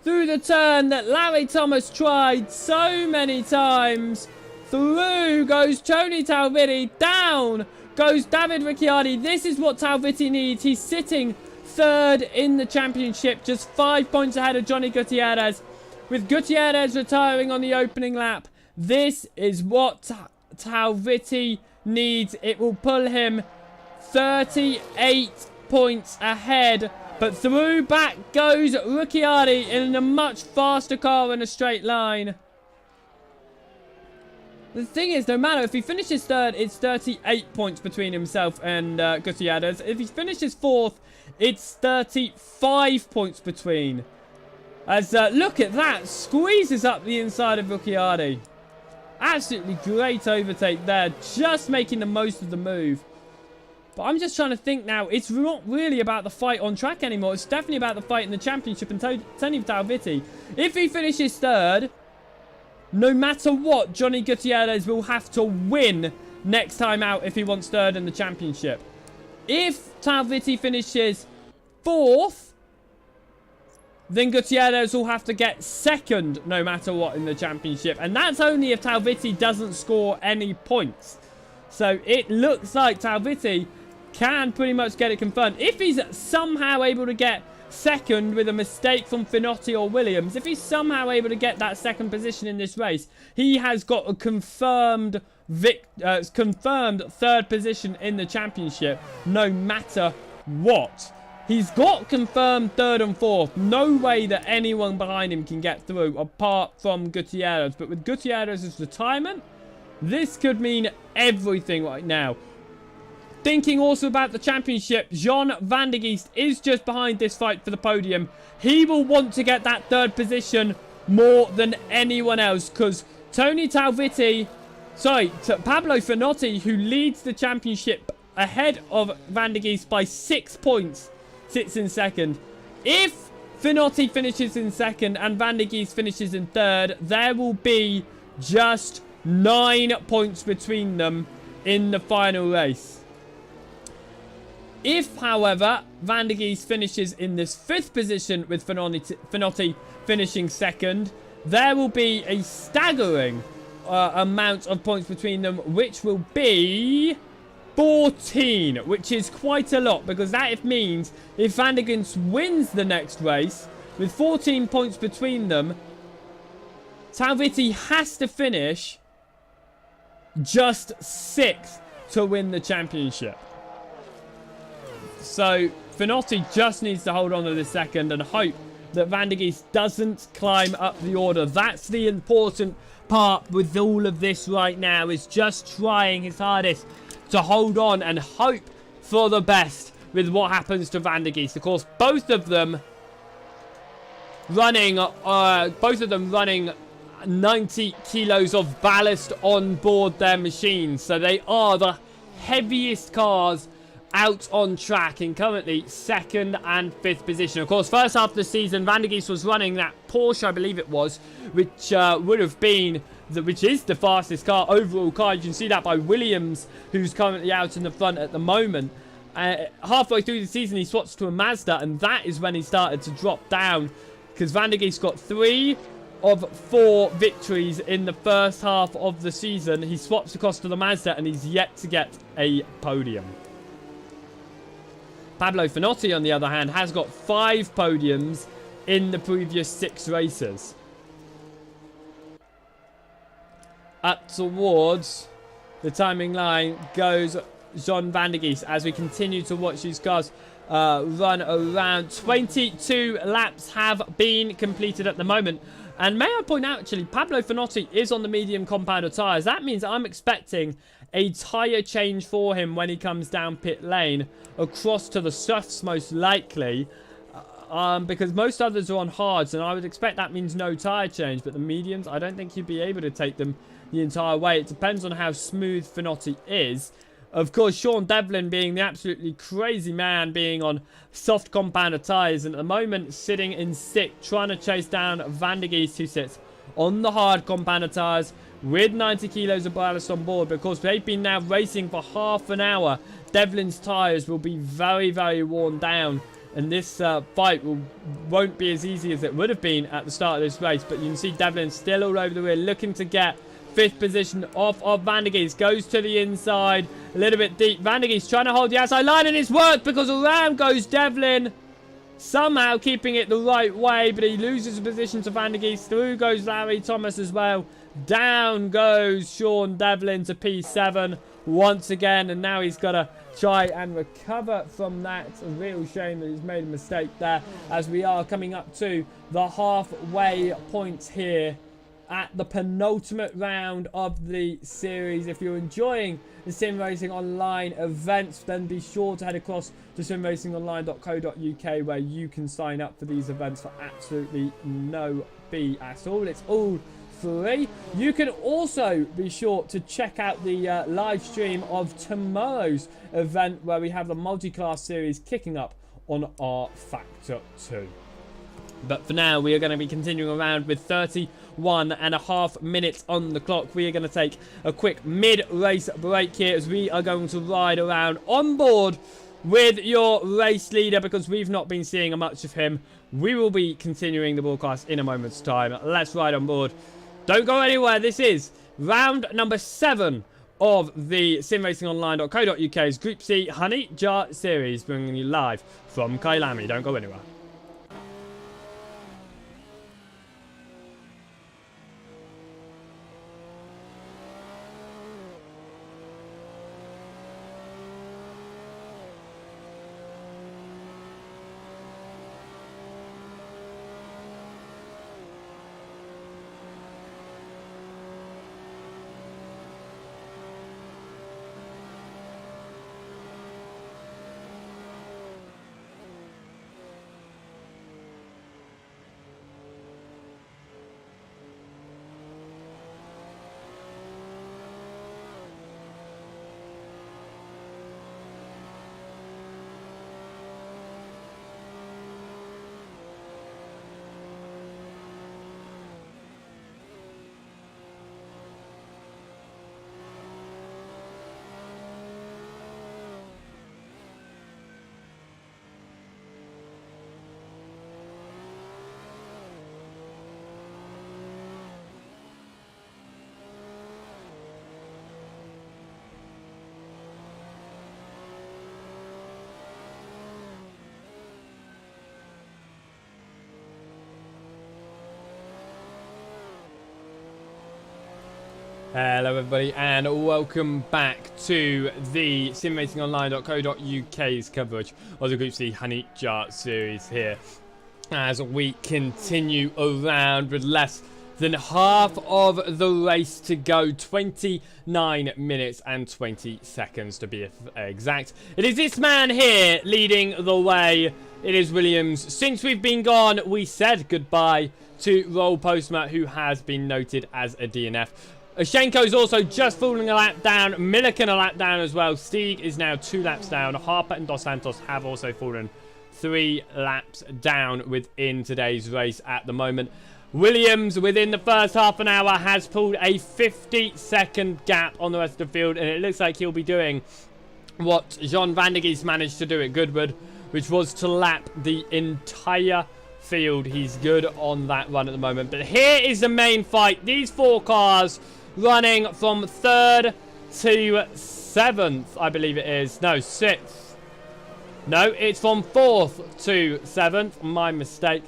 Through the turn that Larry Thomas tried so many times. Through goes Tony Talviti. Down goes David Ricciardi. This is what Talviti needs. He's sitting 3rd in the championship, just 5 points ahead of Johnny Gutierrez. With Gutierrez retiring on the opening lap, this is what Talviti needs. It will pull him 38 points ahead. But through back goes Ricciardi in a much faster car in a straight line. The thing is, no matter if he finishes 3rd, it's 38 points between himself and Gutierrez. If he finishes 4th, it's 35 points between. As look at that, squeezes up the inside of Ricciardi. Absolutely great overtake there, just making the most of the move. But I'm just trying to think now, it's not really about the fight on track anymore. It's definitely about the fight in the championship and Tony Talviti. If he finishes 3rd, no matter what, Johnny Gutierrez will have to win next time out if he wants 3rd in the championship. If Talviti finishes 4th, then Gutierrez will have to get 2nd no matter what in the championship. And that's only if Talviti doesn't score any points. So it looks like Talviti can pretty much get it confirmed. If he's somehow able to get 2nd with a mistake from Finotti or Williams, if he's somehow able to get that 2nd position in this race, he has got a confirmed confirmed third position in the championship, no matter what. He's got confirmed third and fourth. No way that anyone behind him can get through, apart from Gutierrez. But with Gutierrez's retirement, this could mean everything right now. Thinking also about the championship, Jean van der Geest is just behind this fight for the podium. He will want to get that third position more than anyone else, because Pablo Finotti, who leads the championship ahead of van der Geest by 6 points, sits in second. If Finotti finishes in second and van der Geest finishes in third, there will be just 9 points between them in the final race. If, however, van der Geest finishes in this 5th position with Finotti finishing second, there will be a staggering amount of points between them, which will be 14, which is quite a lot, because that means if van der Geest wins the next race with 14 points between them, Talvitti has to finish just 6th to win the championship. So Finotti just needs to hold on to the second and hope that van der Geest doesn't climb up the order. That's the important part with all of this right now, is just trying his hardest to hold on and hope for the best with what happens to van der Geest. Of course, both of them running 90 kilos of ballast on board their machines. So they are the heaviest cars out on track, in currently 2nd and 5th position. Of course, first half of the season, van der Geest was running that Porsche, I believe it was, which would have been which is the fastest overall car. You can see that by Williams, who's currently out in the front at the moment. Halfway through the season, he swaps to a Mazda, and that is when he started to drop down, because van der Geest got 3 of 4 victories in the first half of the season. He swaps across to the Mazda, and he's yet to get a podium. Pablo Finotti, on the other hand, has got 5 podiums in the previous 6 races. Up towards the timing line goes Jean van der Geest as we continue to watch these cars run around. 22 laps have been completed at the moment. And may I point out, actually, Pablo Finotti is on the medium compounder tyres. That means I'm expecting a tyre change for him when he comes down pit lane across to the softs, most likely. Because most others are on hards, and I would expect that means no tyre change. But the mediums, I don't think he'd be able to take them the entire way. It depends on how smooth Finotti is. Of course, Sean Devlin being the absolutely crazy man, being on soft compounder tyres, and at the moment sitting in 6th, trying to chase down van der Geest, who sits on the hard compounder tyres with 90 kilos of ballast on board. Because they've been now racing for half an hour, Devlin's tyres will be very, very worn down. And this fight won't be as easy as it would have been at the start of this race. But you can see Devlin still all over the wheel, looking to get 5th position off of van der Geest. Goes to the inside, a little bit deep. Van der Geest trying to hold the outside line, and it's worked, because around goes Devlin. Somehow keeping it the right way, but he loses the position to van der Geest. Through goes Larry Thomas as well. Down goes Sean Devlin to P7 once again, and now he's got to try and recover from that. It's a real shame that he's made a mistake there, as we are coming up to the halfway point here at the penultimate round of the series. If you're enjoying the Sim Racing Online events, then be sure to head across to simracingonline.co.uk, where you can sign up for these events for absolutely no fee at all. It's all free. You can also be sure to check out the live stream of tomorrow's event, where we have the multi-class series kicking up on our Factor 2. But for now, we are going to be continuing around with 31.5 minutes on the clock. We are going to take a quick mid-race break here, as we are going to ride around on board with your race leader, because we've not been seeing much of him. We will be continuing the broadcast in a moment's time. Let's ride on board. Don't go anywhere. This is round number 7 of the SimRacingOnline.co.uk's Group C Honey Jar Series, bringing you live from Kyalami. Don't go anywhere. Hello everybody and welcome back to the SimRacingOnline.co.uk's coverage of the Group C Honey Jar Series here as we continue around with less than half of the race to go. 29 minutes and 20 seconds to be exact. It is this man here leading the way. It is Williams. Since we've been gone, we said goodbye to Roll Postma, who has been noted as a DNF. Oshenko's also just falling a lap down. Milliken a lap down as well. Stieg is now 2 laps down. Harper and Dos Santos have also fallen 3 laps down within today's race at the moment. Williams, within the first half an hour, has pulled a 50-second gap on the rest of the field, and it looks like he'll be doing what Jean Van der Gies managed to do at Goodwood, which was to lap the entire field. He's good on that run at the moment. But here is the main fight. These 4 cars running from 3rd to 7th, I believe it is. No, 6th. No, it's from 4th to 7th. My mistake.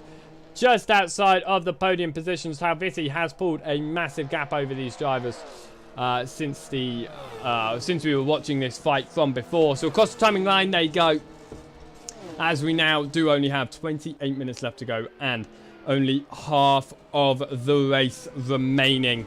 Just outside of the podium positions, Talvitti has pulled a massive gap over these drivers since we were watching this fight from before. So across the timing line they go, as we now do only have 28 minutes left to go and only half of the race remaining.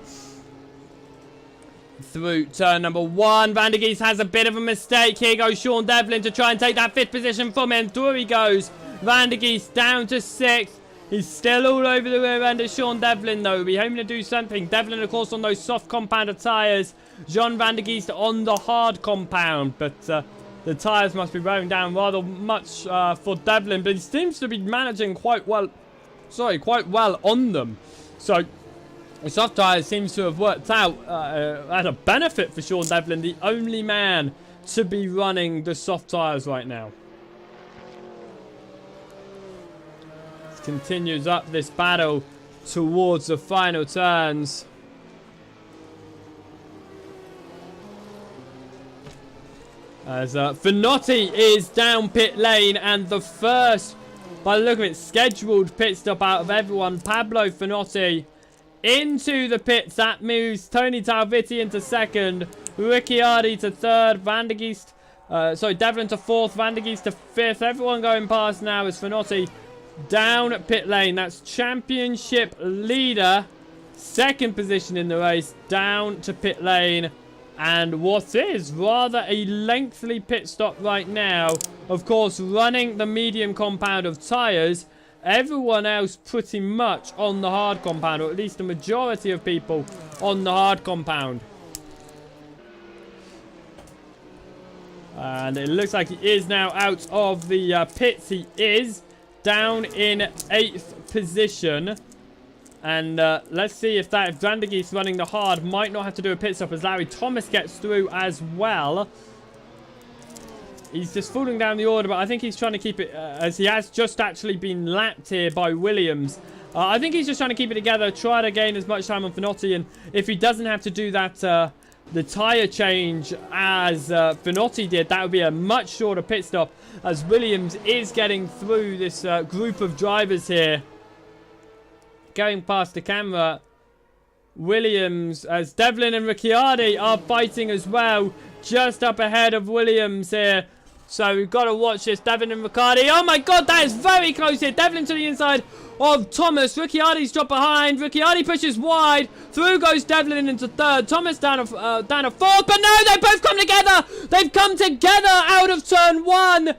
Through turn number 1, Van der Gies has a bit of a mistake. Here goes Sean Devlin to try and take that 5th position from him. Through he goes. Van der Gies down to 6th. He's still all over the rear end of Sean Devlin, though. He'll be hoping to do something. Devlin, of course, on those soft compounder tyres. Jean Van der Gies on the hard compound. But the tyres must be wearing down rather much for Devlin. But he seems to be managing quite well on them. So the soft tyres seems to have worked out as a benefit for Sean Devlin, the only man to be running the soft tyres right now. Continues up this battle towards the final turns. As Finotti is down pit lane, and the first, by the look of it, scheduled pit stop out of everyone. Pablo Finotti into the pits. That moves Tony Talvitti into 2nd, Ricciardi to 3rd, Van der Gies, Devlin to 4th, Van der Gies to 5th. Everyone going past now is Finotti down at pit lane. That's championship leader, 2nd position in the race, down to pit lane. And what is rather a lengthy pit stop right now, of course, running the medium compound of tyres. Everyone else pretty much on the hard compound, or at least the majority of people on the hard compound. And it looks like he is now out of the pits. He is down in 8th position. And let's see if Van der Gies running the hard might not have to do a pit stop, as Larry Thomas gets through as well. He's just falling down the order, but I think he's trying to keep it, as he has just actually been lapped here by Williams. I think he's just trying to keep it together, try to gain as much time on Finotti, and if he doesn't have to do that, the tyre change as Finotti did, that would be a much shorter pit stop, as Williams is getting through this group of drivers here. Going past the camera, Williams, as Devlin and Ricciardi are fighting as well, just up ahead of Williams here. So we've got to watch this. Devlin and Ricciardi. Oh my god, that is very close here. Devlin to the inside of Thomas. Ricciardi's dropped behind. Ricciardi pushes wide. Through goes Devlin into 3rd. Thomas down a 4th. But no, they both come together. They've come together out of turn 1.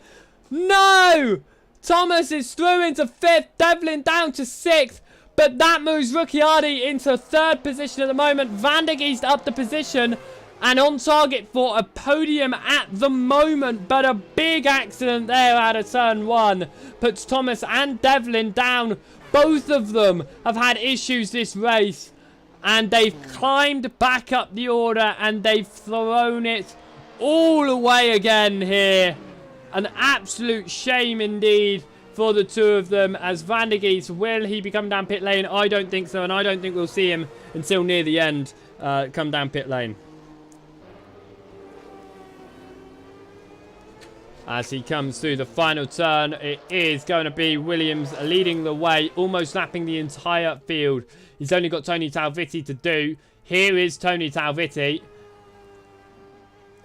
No. Thomas is through into 5th. Devlin down to 6th. But that moves Ricciardi into 3rd position at the moment. Van der Gies up the position and on target for a podium at the moment. But a big accident there out of turn 1 puts Thomas and Devlin down. Both of them have had issues this race, and they've climbed back up the order and they've thrown it all away again here. An absolute shame indeed for the two of them, as Van der Gies, will he become down pit lane? I don't think so, and I don't think we'll see him until near the end come down pit lane. As he comes through the final turn, it is going to be Williams leading the way, almost lapping the entire field. He's only got Tony Talvitti to do. Here is Tony Talvitti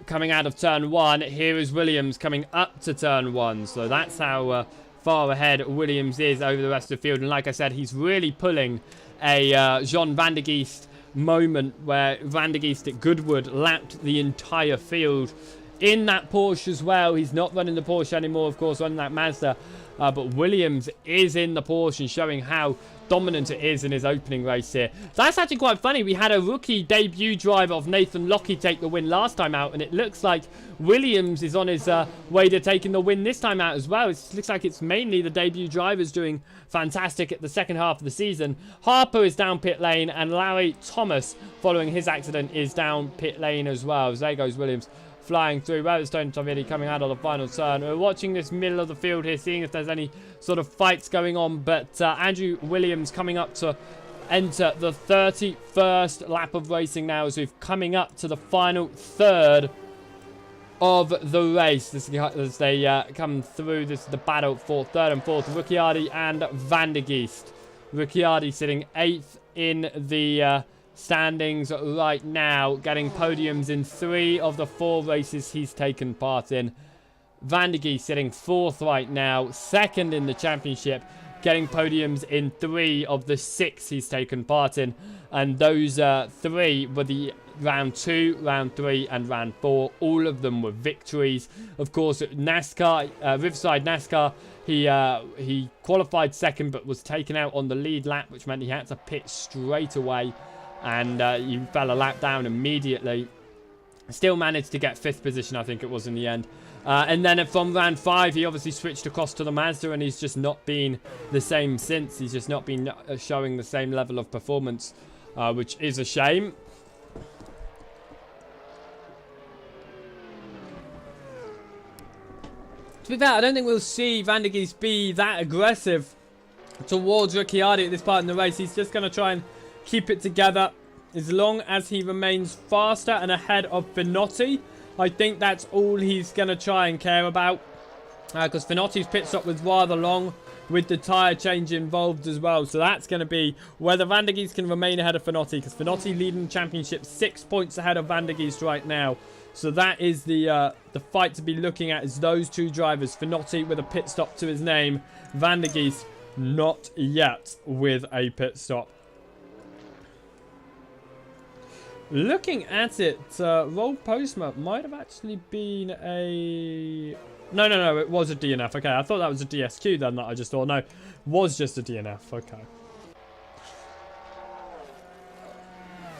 coming out of turn 1. Here is Williams coming up to turn 1. So that's how far ahead Williams is over the rest of the field. And like I said, he's really pulling a Jean van der Geest moment where Van der Geest at Goodwood lapped the entire field in that Porsche as well. He's not running the Porsche anymore, of course, running that Mazda. But Williams is in the Porsche and showing how dominant it is in his opening race here. That's actually quite funny. We had a rookie debut driver of Nathan Lockie take the win last time out, and it looks like Williams is on his way to taking the win this time out as well. It looks like it's mainly the debut drivers doing fantastic at the second half of the season. Harper is down pit lane, and Larry Thomas, following his accident, is down pit lane as well. As there goes Williams flying through. Where is Tony Talvitti coming out of the final turn? We're watching this middle of the field here, seeing if there's any sort of fights going on. But Andrew Williams coming up to enter the 31st lap of racing now, as we're coming up to the final third of the race. This as they come through. This is the battle for third and fourth. Ricciardi and Van der Geest. Ricciardi sitting 8th in the standings right now, getting podiums in 3 of the 4 races he's taken part in. Van der Geest sitting 4th right now, 2nd in the championship, getting podiums in 3 of the 6 he's taken part in. And those 3 were the round 2, round 3 and round 4. All of them were victories. Of course, NASCAR, Riverside NASCAR, he qualified 2nd but was taken out on the lead lap, which meant he had to pit straight away. And he fell a lap down immediately. Still managed to get 5th position, I think it was, in the end. And then from round 5, he obviously switched across to the Mazda, and he's just not been the same since. He's just not been showing the same level of performance, which is a shame. To be fair, I don't think we'll see Van der Geest be that aggressive towards Ricciardi at this part in the race. He's just going to try and keep it together as long as he remains faster and ahead of Finotti. I think that's all he's going to try and care about, because Finotti's pit stop was rather long with the tyre change involved as well. So that's going to be whether Van der Geest can remain ahead of Finotti, because Finotti leading the championship 6 points ahead of Van der Geest right now. So that is the fight to be looking at, is those 2 drivers. Finotti with a pit stop to his name, Van der Geest not yet with a pit stop. Looking at it, Roll Postma might have actually been a... No, it was a DNF. Okay, I thought that was a DSQ then, that I just thought. No, it was just a DNF. Okay.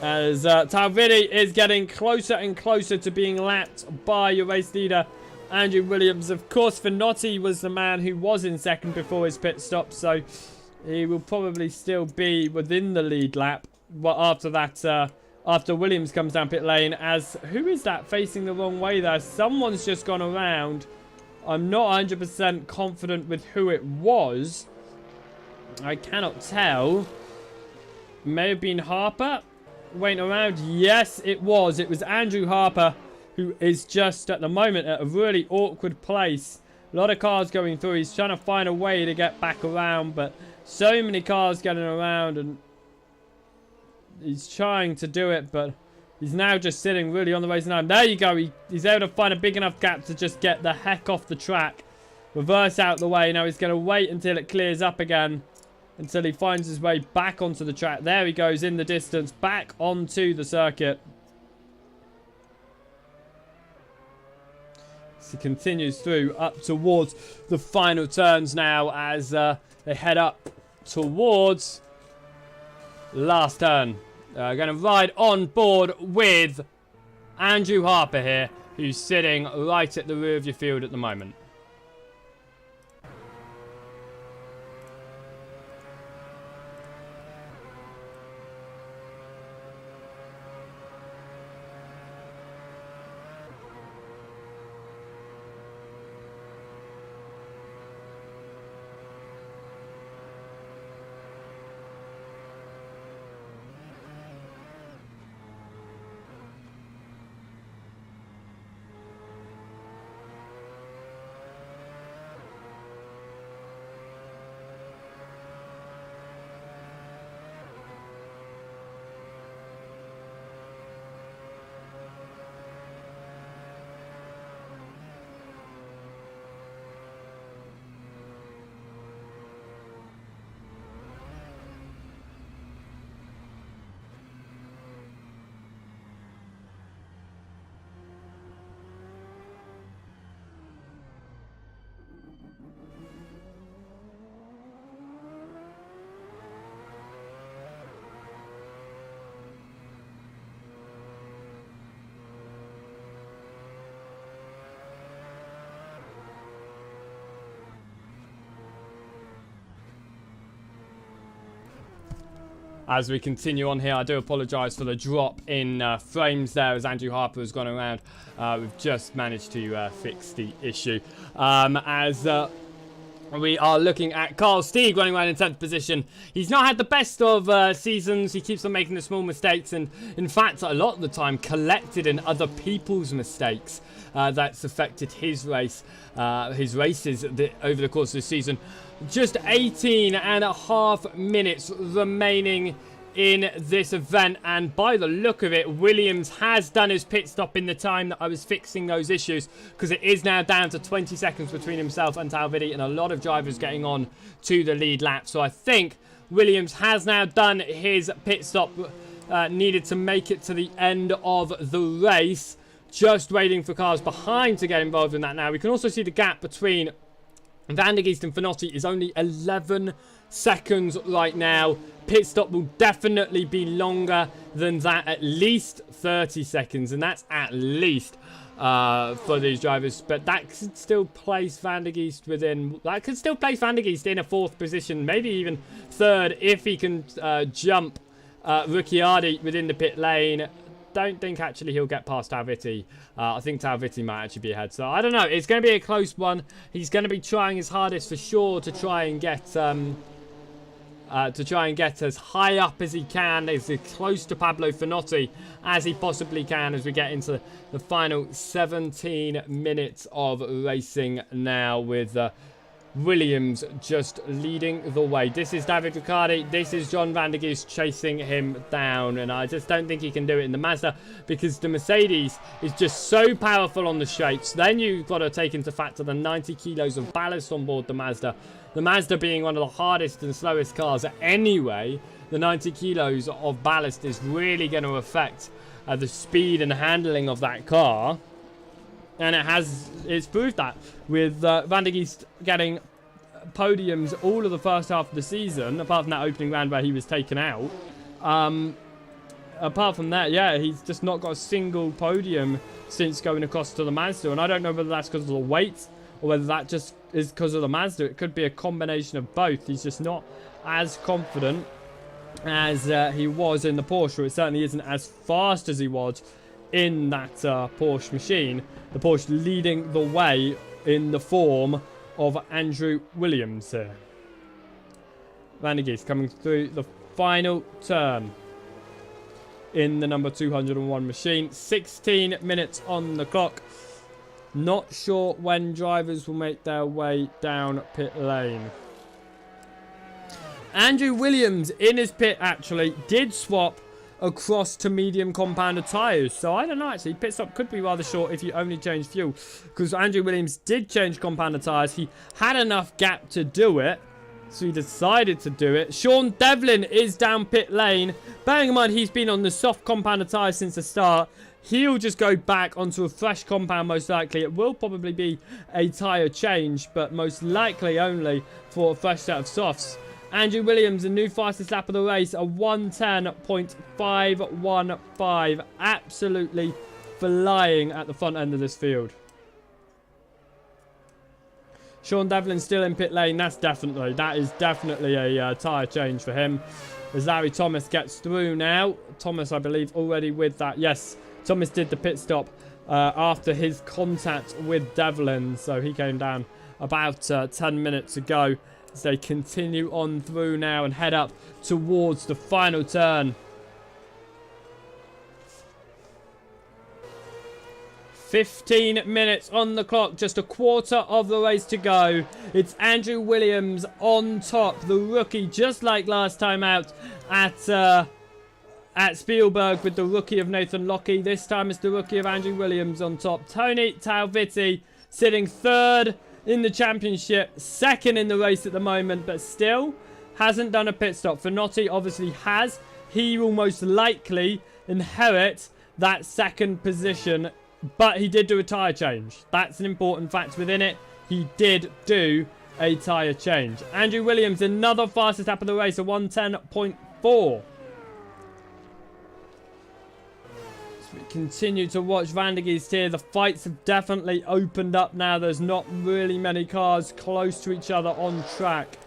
As Talvitti is getting closer and closer to being lapped by your race leader, Andrew Williams. Of course, Finotti was the man who was in 2nd before his pit stop, so he will probably still be within the lead lap. But after that... after Williams comes down pit lane, as... Who is that facing the wrong way there? Someone's just gone around. I'm not 100% confident with who it was. I cannot tell. May have been Harper waiting around. Yes, it was. It was Andrew Harper, who is just at the moment at a really awkward place. A lot of cars going through. He's trying to find a way to get back around, but so many cars getting around, and he's trying to do it, but he's now just sitting really on the racing line. There you go. He's able to find a big enough gap to just get the heck off the track. Reverse out the way. Now he's going to wait until it clears up again, until he finds his way back onto the track. There he goes in the distance, back onto the circuit. So he continues through up towards the final turns now, as they head up towards last turn. Going to ride on board with Andrew Harper here, who's sitting right at the rear of your field at the moment. as we continue on here. I do apologise for the drop in frames there as Andrew Harper has gone around. We've just managed to fix the issue. We are looking at Carl Stieg running around in 10th position. He's not had the best of seasons. He keeps on making the small mistakes, and in fact, a lot of the time, collected in other people's mistakes. That's affected his races over the course of the season. Just 18.5 minutes remaining in this event, and by the look of it, Williams has done his pit stop in the time that I was fixing those issues, because it is now down to 20 seconds between himself and Talviti, and a lot of drivers getting on to the lead lap. So I think Williams has now done his pit stop needed to make it to the end of the race. Just waiting for cars behind to get involved in that now. We can also see the gap between Van der Geest and Finotti is only 11 seconds right now. Pit stop will definitely be longer than that, at least 30 seconds, and that's at least for these drivers. But that could still place Van der Geest within. That could still place Van der Geest in a 4th position, maybe even 3rd if he can jump Ricciardi within the pit lane. Don't think actually he'll get past Talviti. I think Talviti might actually be ahead. So I don't know. It's going to be a close one. He's going to be trying his hardest for sure to try and get as high up as he can, as close to Pablo Finotti as he possibly can, as we get into the final 17 minutes of racing now, with Williams just leading the way. This is David Ricciardi. This is John Van der Geest chasing him down, and I just don't think he can do it in the Mazda, because the Mercedes is just so powerful on the straights. Then you've got to take into factor the 90 kilos of ballast on board the Mazda. The Mazda being one of the hardest and slowest cars anyway, the 90 kilos of ballast is really going to affect the speed and handling of that car. And it's proved that with Van der Geest getting podiums all of the first half of the season, apart from that opening round where he was taken out. Apart from that, yeah, he's just not got a single podium since going across to the Mazda. And I don't know whether that's because of the weight or whether that just is because of the Mazda. It could be a combination of both. He's just not as confident as he was in the Porsche. It certainly isn't as fast as he was in that Porsche machine. The Porsche leading the way in the form of Andrew Williams here. Van der Geest coming through the final turn in the number 201 machine. 16 minutes on the clock. Not sure when drivers will make their way down pit lane. Andrew Williams in his pit actually did swap across to medium compounder tyres. So I don't know, actually. Pit stop could be rather short if you only change fuel, because Andrew Williams did change compounder tyres. He had enough gap to do it, so he decided to do it. Sean Devlin is down pit lane. Bearing in mind he's been on the soft compounder tyres since the start. He'll just go back onto a fresh compound most likely. It will probably be a tyre change, but most likely only for a fresh set of softs. Andrew Williams, the new fastest lap of the race, a 1:10.515. Absolutely flying at the front end of this field. Sean Devlin still in pit lane. That is definitely a tyre change for him. As Larry Thomas gets through now. Thomas, I believe, already with that. Yes, Thomas did the pit stop after his contact with Devlin. So he came down about 10 minutes ago. As they continue on through now and head up towards the final turn. 15 minutes on the clock, just a quarter of the race to go. It's Andrew Williams on top, the rookie, just like last time out at Spielberg with the rookie of Nathan Lockie. This time it's the rookie of Andrew Williams on top. Tony Talviti sitting 3rd in the championship, 2nd in the race at the moment, but still hasn't done a pit stop. Finotti obviously has. He will most likely inherit that 2nd position, but he did do a tyre change. That's an important fact within it. He did do a tyre change. Andrew Williams, another fastest lap of the race, a 1:10.4. We continue to watch Van der Geest here. The fights have definitely opened up now. There's not really many cars close to each other on track.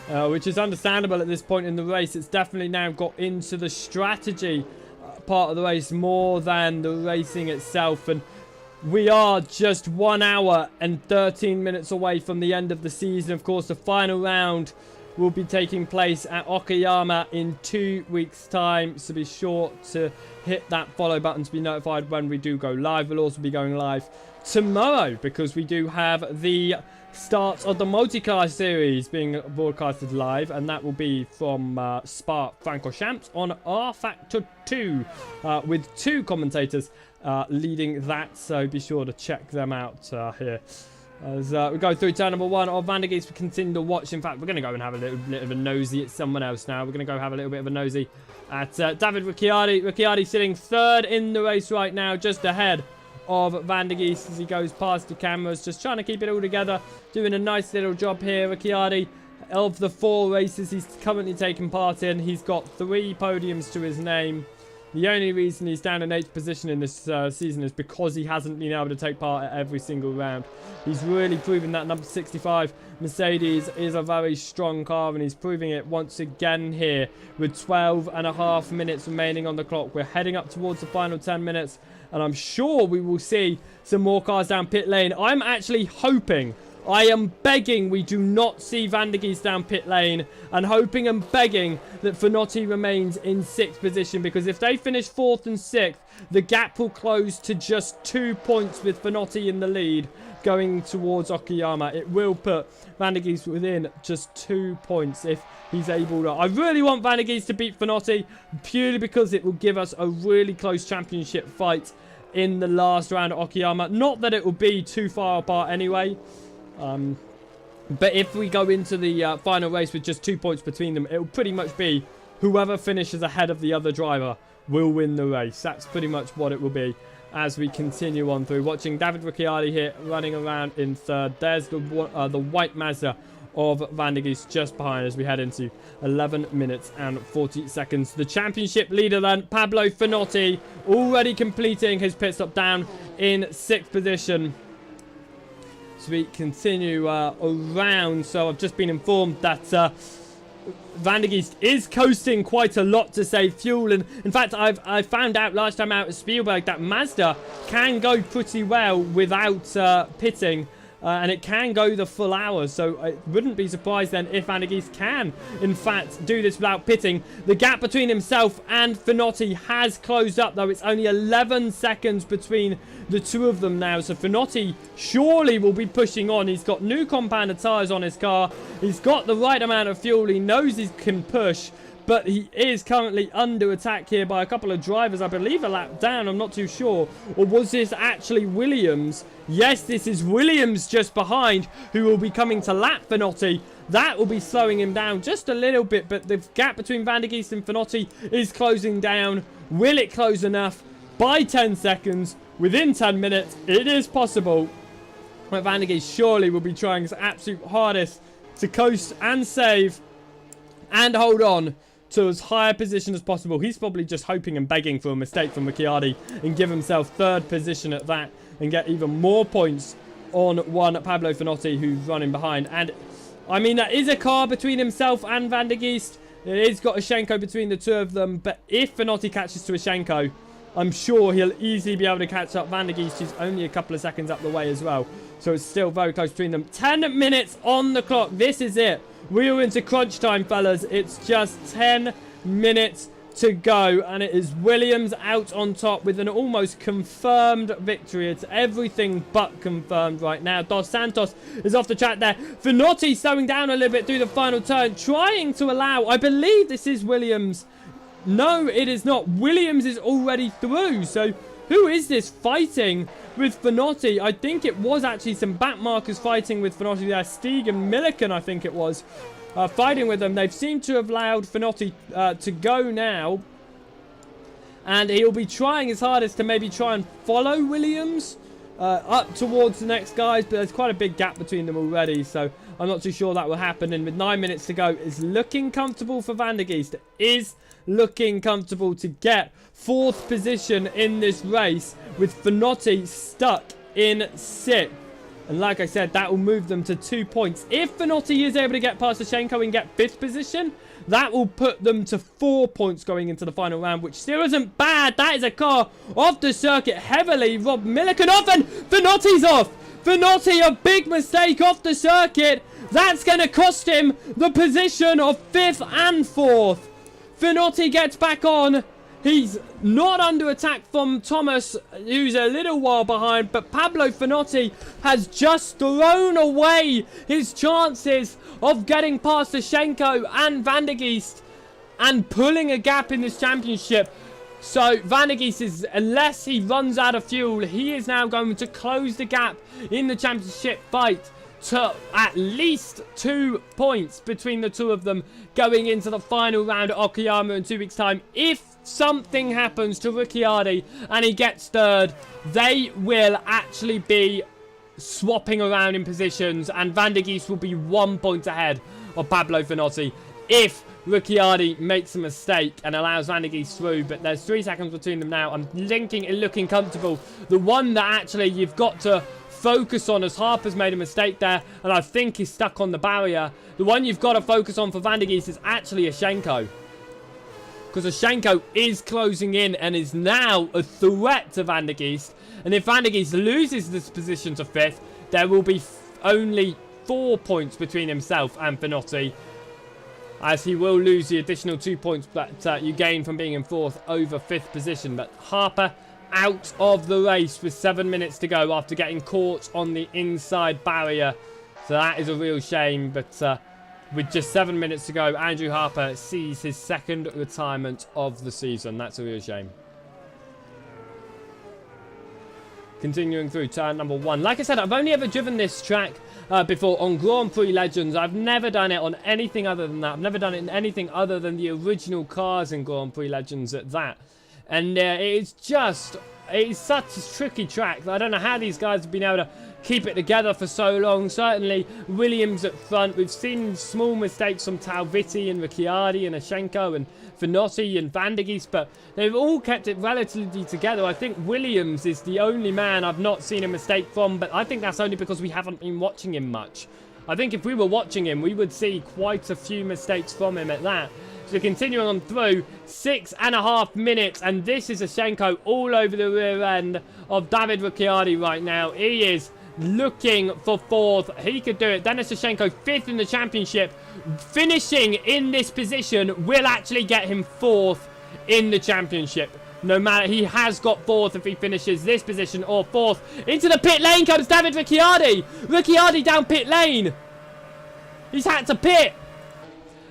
which is understandable at this point in the race. It's definitely now got into the strategy part of the race more than the racing itself. And we are just 1 hour and 13 minutes away from the end of the season. Of course, the final round will be taking place at Okayama in 2 weeks' time. So be sure to hit that follow button to be notified when we do go live. We'll also be going live tomorrow because we do have the start of the multi-car series being broadcasted live, and that will be from Spa-Francorchamps on R Factor 2 with 2 commentators leading that, so be sure to check them out here. As we go through turn number 1 of Van der Geest, we continue to watch. In fact, we're going to go and have a little bit of a nosy at someone else now. We're going to go have a little bit of a nosy at David Ricciardi. Ricciardi sitting 3rd in the race right now, just ahead of Van der Geest as he goes past the cameras, just trying to keep it all together, doing a nice little job here. Ricciardi, of the 4 races he's currently taken part in, he's got 3 podiums to his name. The only reason he's down in 8th position in this season is because he hasn't been able to take part at every single round. He's really proven that number 65 Mercedes is a very strong car, and he's proving it once again here with 12.5 minutes remaining on the clock. We're heading up towards the final 10 minutes, and I'm sure we will see some more cars down pit lane. I'm actually hoping, I am begging we do not see Van der Geest down pit lane, and hoping and begging that Finotti remains in 6th position, because if they finish 4th and 6th, the gap will close to just 2 points with Finotti in the lead going towards Okayama. It will put Van der Geest within just 2 points if he's able to. I really want Van der Geest to beat Finotti purely because it will give us a really close championship fight in the last round at Okayama. Not that it will be too far apart anyway. But if we go into the final race with just 2 points between them, it will pretty much be whoever finishes ahead of the other driver will win the race. That's pretty much what it will be as we continue on through. Watching David Ricciardi here running around in 3rd. There's the white Mazda of Van der Geest just behind as we head into 11 minutes and 40 seconds. The championship leader then, Pablo Finotti, already completing his pit stop down in 6th position. So we continue around. So I've just been informed that Van der Geest is coasting quite a lot to save fuel, and in fact I found out last time out at Spielberg that Mazda can go pretty well without pitting, and it can go the full hour, so I wouldn't be surprised then if Van der Geest can in fact do this without pitting. The gap between himself and Finotti has closed up, though. It's only 11 seconds between the two of them now, so Finotti surely will be pushing on. He's got new compounder tyres on his car, he's got the right amount of fuel, he knows he can push, but he is currently under attack here by a couple of drivers. I believe a lap down, I'm not too sure. Or was this actually Williams? Yes, this is Williams just behind, who will be coming to lap Finotti. That will be slowing him down just a little bit, but the gap between Van der Geest and Finotti is closing down. Will it close enough? By 10 seconds, within 10 minutes, it is possible. But Van der Geest surely will be trying his absolute hardest to coast and save and hold on to as high a position as possible. He's probably just hoping and begging for a mistake from Ricciardi and give himself 3rd position at that and get even more points on one Pablo Finotti who's running behind. And I mean, that is a car between himself and Van der Geest. It is got Ashenko between the two of them, but if Finotti catches to Ashenko, I'm sure he'll easily be able to catch up Van der Geest, who's only a couple of seconds up the way as well. So it's still very close between them. 10 minutes on the clock. This is it. We are into crunch time, fellas. It's just 10 minutes to go, and it is Williams out on top with an almost confirmed victory. It's everything but confirmed right now. Dos Santos is off the track there. Finotti slowing down a little bit through the final turn, trying to allow, I believe this is Williams. No, it is not. Williams is already through. So who is this fighting with Finotti? I think it was actually some back markers fighting with Finotti there. Stieg and Milliken, I think it was, fighting with them. They've seemed to have allowed Finotti to go now. And he'll be trying his hardest to maybe try and follow Williams up towards the next guys. But there's quite a big gap between them already. So I'm not too sure that will happen. And with 9 minutes to go, it's looking comfortable for Van der Geest. It is looking comfortable to get 4th position in this race with Finotti stuck in 6th. And like I said, that will move them to 2 points. If Finotti is able to get past Assento and get 5th position, that will put them to 4 points going into the final round, which still isn't bad. That is a car off the circuit heavily. Rob Milliken off, and Finotti's off. Finotti, a big mistake off the circuit. That's going to cost him the position of 5th and 4th. Finotti gets back on. He's not under attack from Thomas, who's a little while behind, but Pablo Finotti has just thrown away his chances of getting past Assento and Van der Geest and pulling a gap in this championship. So Van der Geest is, unless he runs out of fuel, he is now going to close the gap in the championship fight to at least 2 points between the two of them going into the final round at Okayama in 2 weeks' time. If something happens to Ricciardi and he gets 3rd, they will actually be swapping around in positions, and Van der Geest will be 1 point ahead of Pablo Finotti if Ricciardi makes a mistake and allows Van der Geest through. But there's 3 seconds between them now. I'm thinking it looking comfortable. The one that actually you've got to focus on, as Harper's made a mistake there and I think he's stuck on the barrier, the one you've got to focus on for Van der Geest is actually Assento, because Assento is closing in and is now a threat to Van der Geest. And if Van der Geest loses this position to 5th, there will be only 4 points between himself and Finotti, as he will lose the additional 2 points that you gain from being in 4th over 5th position. But Harper out of the race with 7 minutes to go after getting caught on the inside barrier. So that is a real shame. But with just 7 minutes to go, Andrew Harper sees his 2nd retirement of the season. That's a real shame. Continuing through turn number 1. Like I said, I've only ever driven this track before on Grand Prix Legends. I've never done it on anything other than that. I've never done it in anything other than the original cars in Grand Prix Legends at that. And it's such a tricky track that I don't know how these guys have been able to keep it together for so long. Certainly Williams at front. We've seen small mistakes from Talvitti and Ricciardi and Assento and Finotti and Van der Geest, but they've all kept it relatively together. I think Williams is the only man I've not seen a mistake from, but I think that's only because we haven't been watching him much. I think if we were watching him, we would see quite a few mistakes from him at that. So continuing on through, 6.5 minutes, and this is Assento all over the rear end of David Ricciardi right now. He is looking for 4th. He could do it. Dennis Assento 5th in the championship. Finishing in this position will actually get him 4th in the championship. No matter, he has got 4th if he finishes this position or 4th. Into the pit lane comes David Ricciardi. Ricciardi down pit lane. He's had to pit.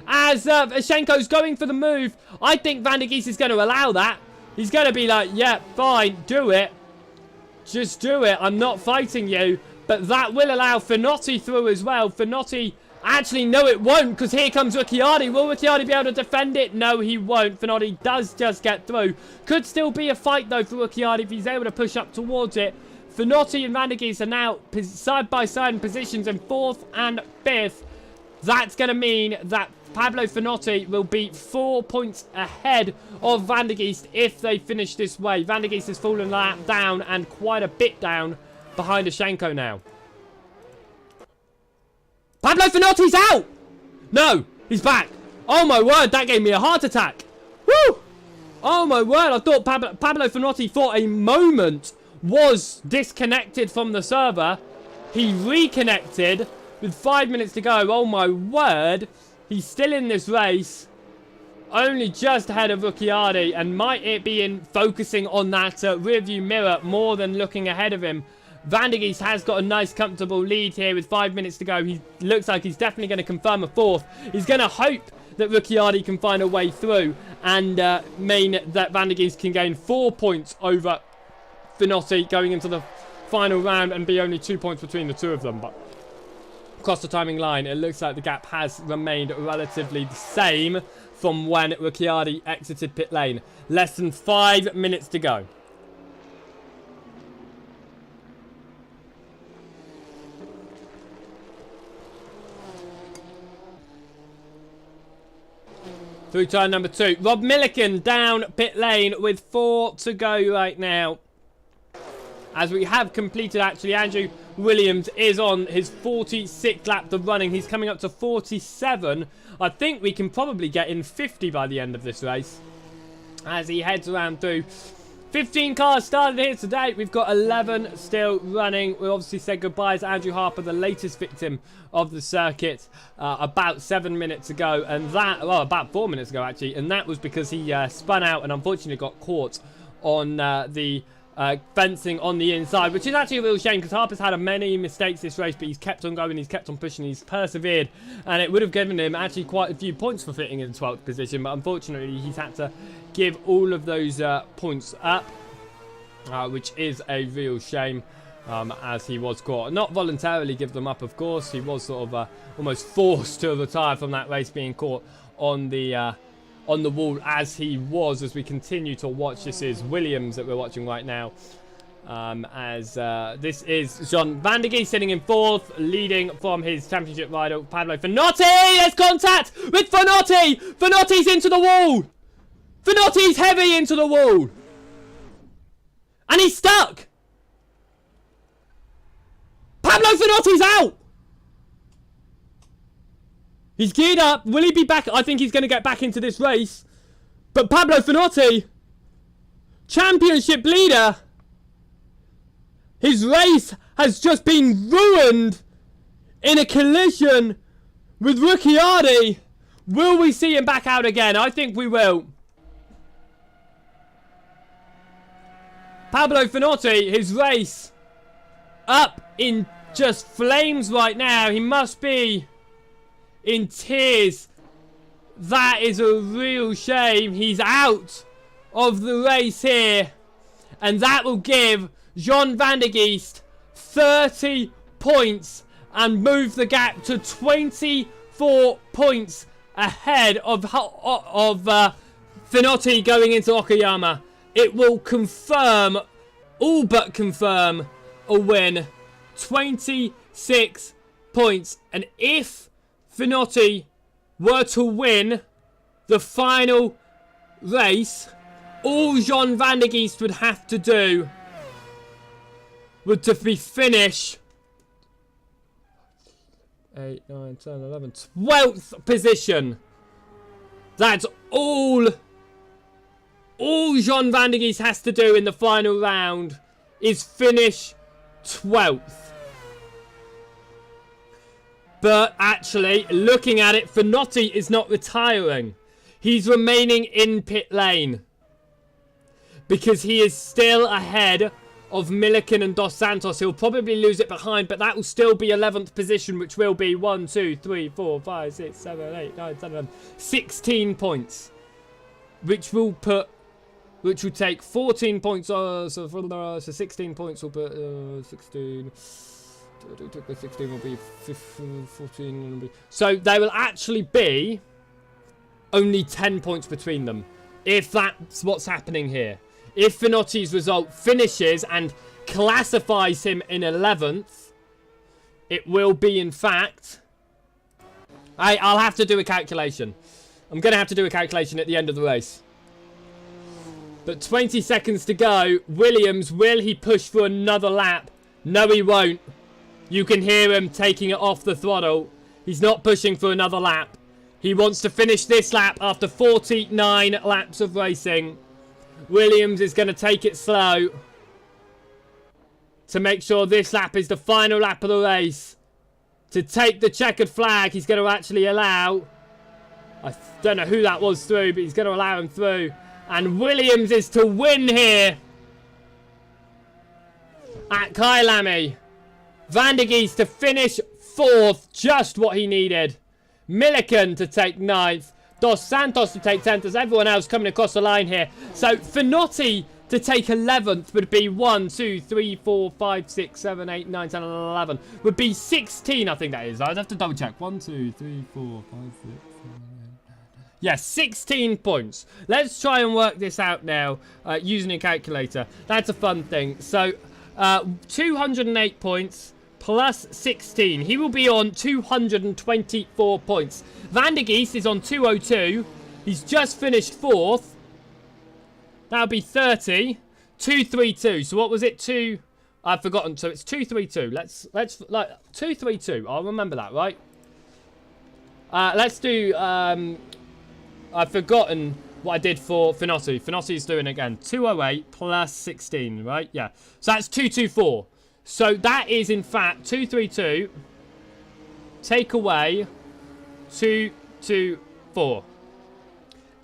As Assento's going for the move, I think Van der Geest is going to allow that. He's going to be like, yeah, fine, do it. Just do it. I'm not fighting you. But that will allow Finotti through as well. Finotti, actually, no, it won't, because here comes Ricciardi. Will Ricciardi be able to defend it? No, he won't. Finotti does just get through. Could still be a fight, though, for Ricciardi if he's able to push up towards it. Finotti and Van der Geest are now side by side in positions in 4th and 5th. That's going to mean that Pablo Finotti will be 4 points ahead of Van der Geest if they finish this way. Van der Geest has fallen down and quite a bit down behind Assento now. Pablo Finotti's out! No, he's back. Oh my word, that gave me a heart attack. Woo! Oh my word, I thought Pablo Finotti for a moment was disconnected from the server. He reconnected with 5 minutes to go. Oh my word. He's still in this race, only just ahead of Ricciardi, and might it be in focusing on that rearview mirror more than looking ahead of him. Van der Geest has got a nice comfortable lead here with 5 minutes to go. He looks like he's definitely going to confirm a 4th. He's going to hope that Ricciardi can find a way through and mean that Van der Geest can gain 4 points over Finotti going into the final round and be only 2 points between the two of them. But across the timing line, it looks like the gap has remained relatively the same from when Ricciardi exited pit lane. Less than 5 minutes to go. Through turn number 2. Rob Milliken down pit lane with 4 to go right now. As we have completed, actually, Andrew, Williams is on his 46th lap of running. He's coming up to 47. I think we can probably get in 50 by the end of this race as he heads around through. 15 cars started here today. We've got 11 still running. We obviously said goodbye to Andrew Harper, the latest victim of the circuit, about 7 minutes ago. And that, well, about 4 minutes ago, actually. And that was because he spun out and unfortunately got caught on the fencing on the inside, which is actually a real shame because Harper's had many mistakes this race, but he's kept on going, he's kept on pushing, he's persevered, and it would have given him actually quite a few points for fitting in 12th position, but unfortunately he's had to give all of those points up, which is a real shame, as he was caught. Not voluntarily give them up, of course. He was sort of almost forced to retire from that race, being caught on the wall as he was, as we continue to watch. This is Williams that we're watching right now, this is John Van der Geest sitting in 4th, leading from his championship rider Pablo Finotti. There's contact with Finotti. Finotti's into the wall. Finotti's heavy into the wall, and he's stuck. Pablo Finotti's out. He's geared up. Will he be back? I think he's going to get back into this race. But Pablo Finotti, championship leader, his race has just been ruined in a collision with Ricciardi. Will we see him back out again? I think we will. Pablo Finotti, his race up in just flames right now. He must be in tears. That is a real shame. He's out of the race here, and that will give John Van der Geest 30 points and move the gap to 24 points ahead of Finotti going into Okayama. It will confirm, all but confirm, a win. 26 points, and if Finotti were to win the final race, all John Van der Geest would have to do would to be finish 8, 9, 10, 11, 12th position. That's all John Van der Geest has to do in the final round is finish 12th. But actually, looking at it, Finotti is not retiring. He's remaining in pit lane, because he is still ahead of Milliken and Dos Santos. He'll probably lose it behind, but that will still be 11th position, which will be 1, 2, 3, 4, 5, 6, 7, 8, 9, 10, 11, 16 points. Which will take 14 points, so 16 points will put 16... 16 will be 15, 14 will be... So there will actually be only 10 points between them, if that's what's happening here. If Finotti's result finishes and classifies him in 11th, it will be, in fact... I'll have to do a calculation. I'm going to have to do a calculation at the end of the race. But 20 seconds to go. Williams, will he push for another lap? No, he won't. You can hear him taking it off the throttle. He's not pushing for another lap. He wants to finish this lap after 49 laps of racing. Williams is going to take it slow to make sure this lap is the final lap of the race. To take the checkered flag, he's going to actually allow... I don't know who that was through, but he's going to allow him through. And Williams is to win here at Kyalami. Van der Geest to finish 4th, just what he needed. Milliken to take 9th. Dos Santos to take 10th, as everyone else coming across the line here. So Finotti to take 11th would be 1, 2, 3, 4, 5, 6, 7, 8, 9, 10, 11. Would be 16, I think that is. I'd have to double check. 1, 2, 3, 4, 5, 6, 7, 8. Yes, 16 points. Let's try and work this out now using a calculator. That's a fun thing. So 208 points plus 16. He will be on 224 points. Van der Geest is on 202. He's just finished 4th. That'll be 30. 232. So what was it? 2, I've forgotten. So it's 2-3-2. Let's like 2-3-2. I'll remember that, right? Let's do. I've forgotten what I did for Finotti. Finotti's doing again. 208 plus 16, right? Yeah. So that's 2-2-4. So that is in fact 2-3-2. Take away 2-2-4.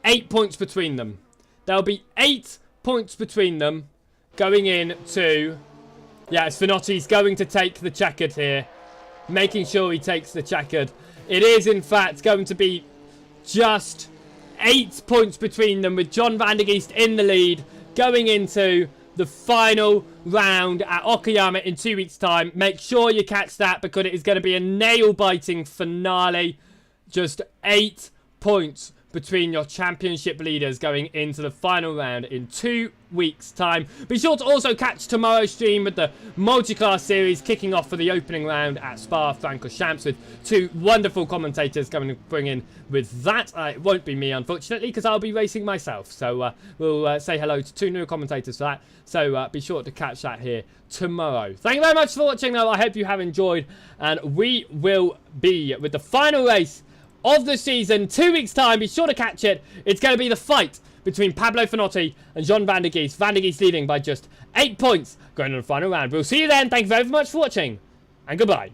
8 points between them. There'll be 8 points between them going into. Yeah, it's Finotti's going to take the checkered here. Making sure he takes the checkered. It is, in fact, going to be just 8 points between them with John van der Geest in the lead going into the final round at Okayama in 2 weeks' time. Make sure you catch that because it is going to be a nail-biting finale. Just 8 points between your championship leaders going into the final round in 2 weeks' time. Be sure to also catch tomorrow's stream with the multi-class series kicking off for the opening round at Spa-Francorchamps with 2 wonderful commentators coming to bring in with that. It won't be me, unfortunately, because I'll be racing myself. So we'll say hello to 2 new commentators for that. So be sure to catch that here tomorrow. Thank you very much for watching, though. I hope you have enjoyed. And we will be with the final race of the season, 2 weeks' time. Be sure to catch it. It's going to be the fight between Pablo Finotti and John van der Geest. Van der Geest leading by just 8 points going on the final round. We'll see you then. Thank you very much for watching, and goodbye.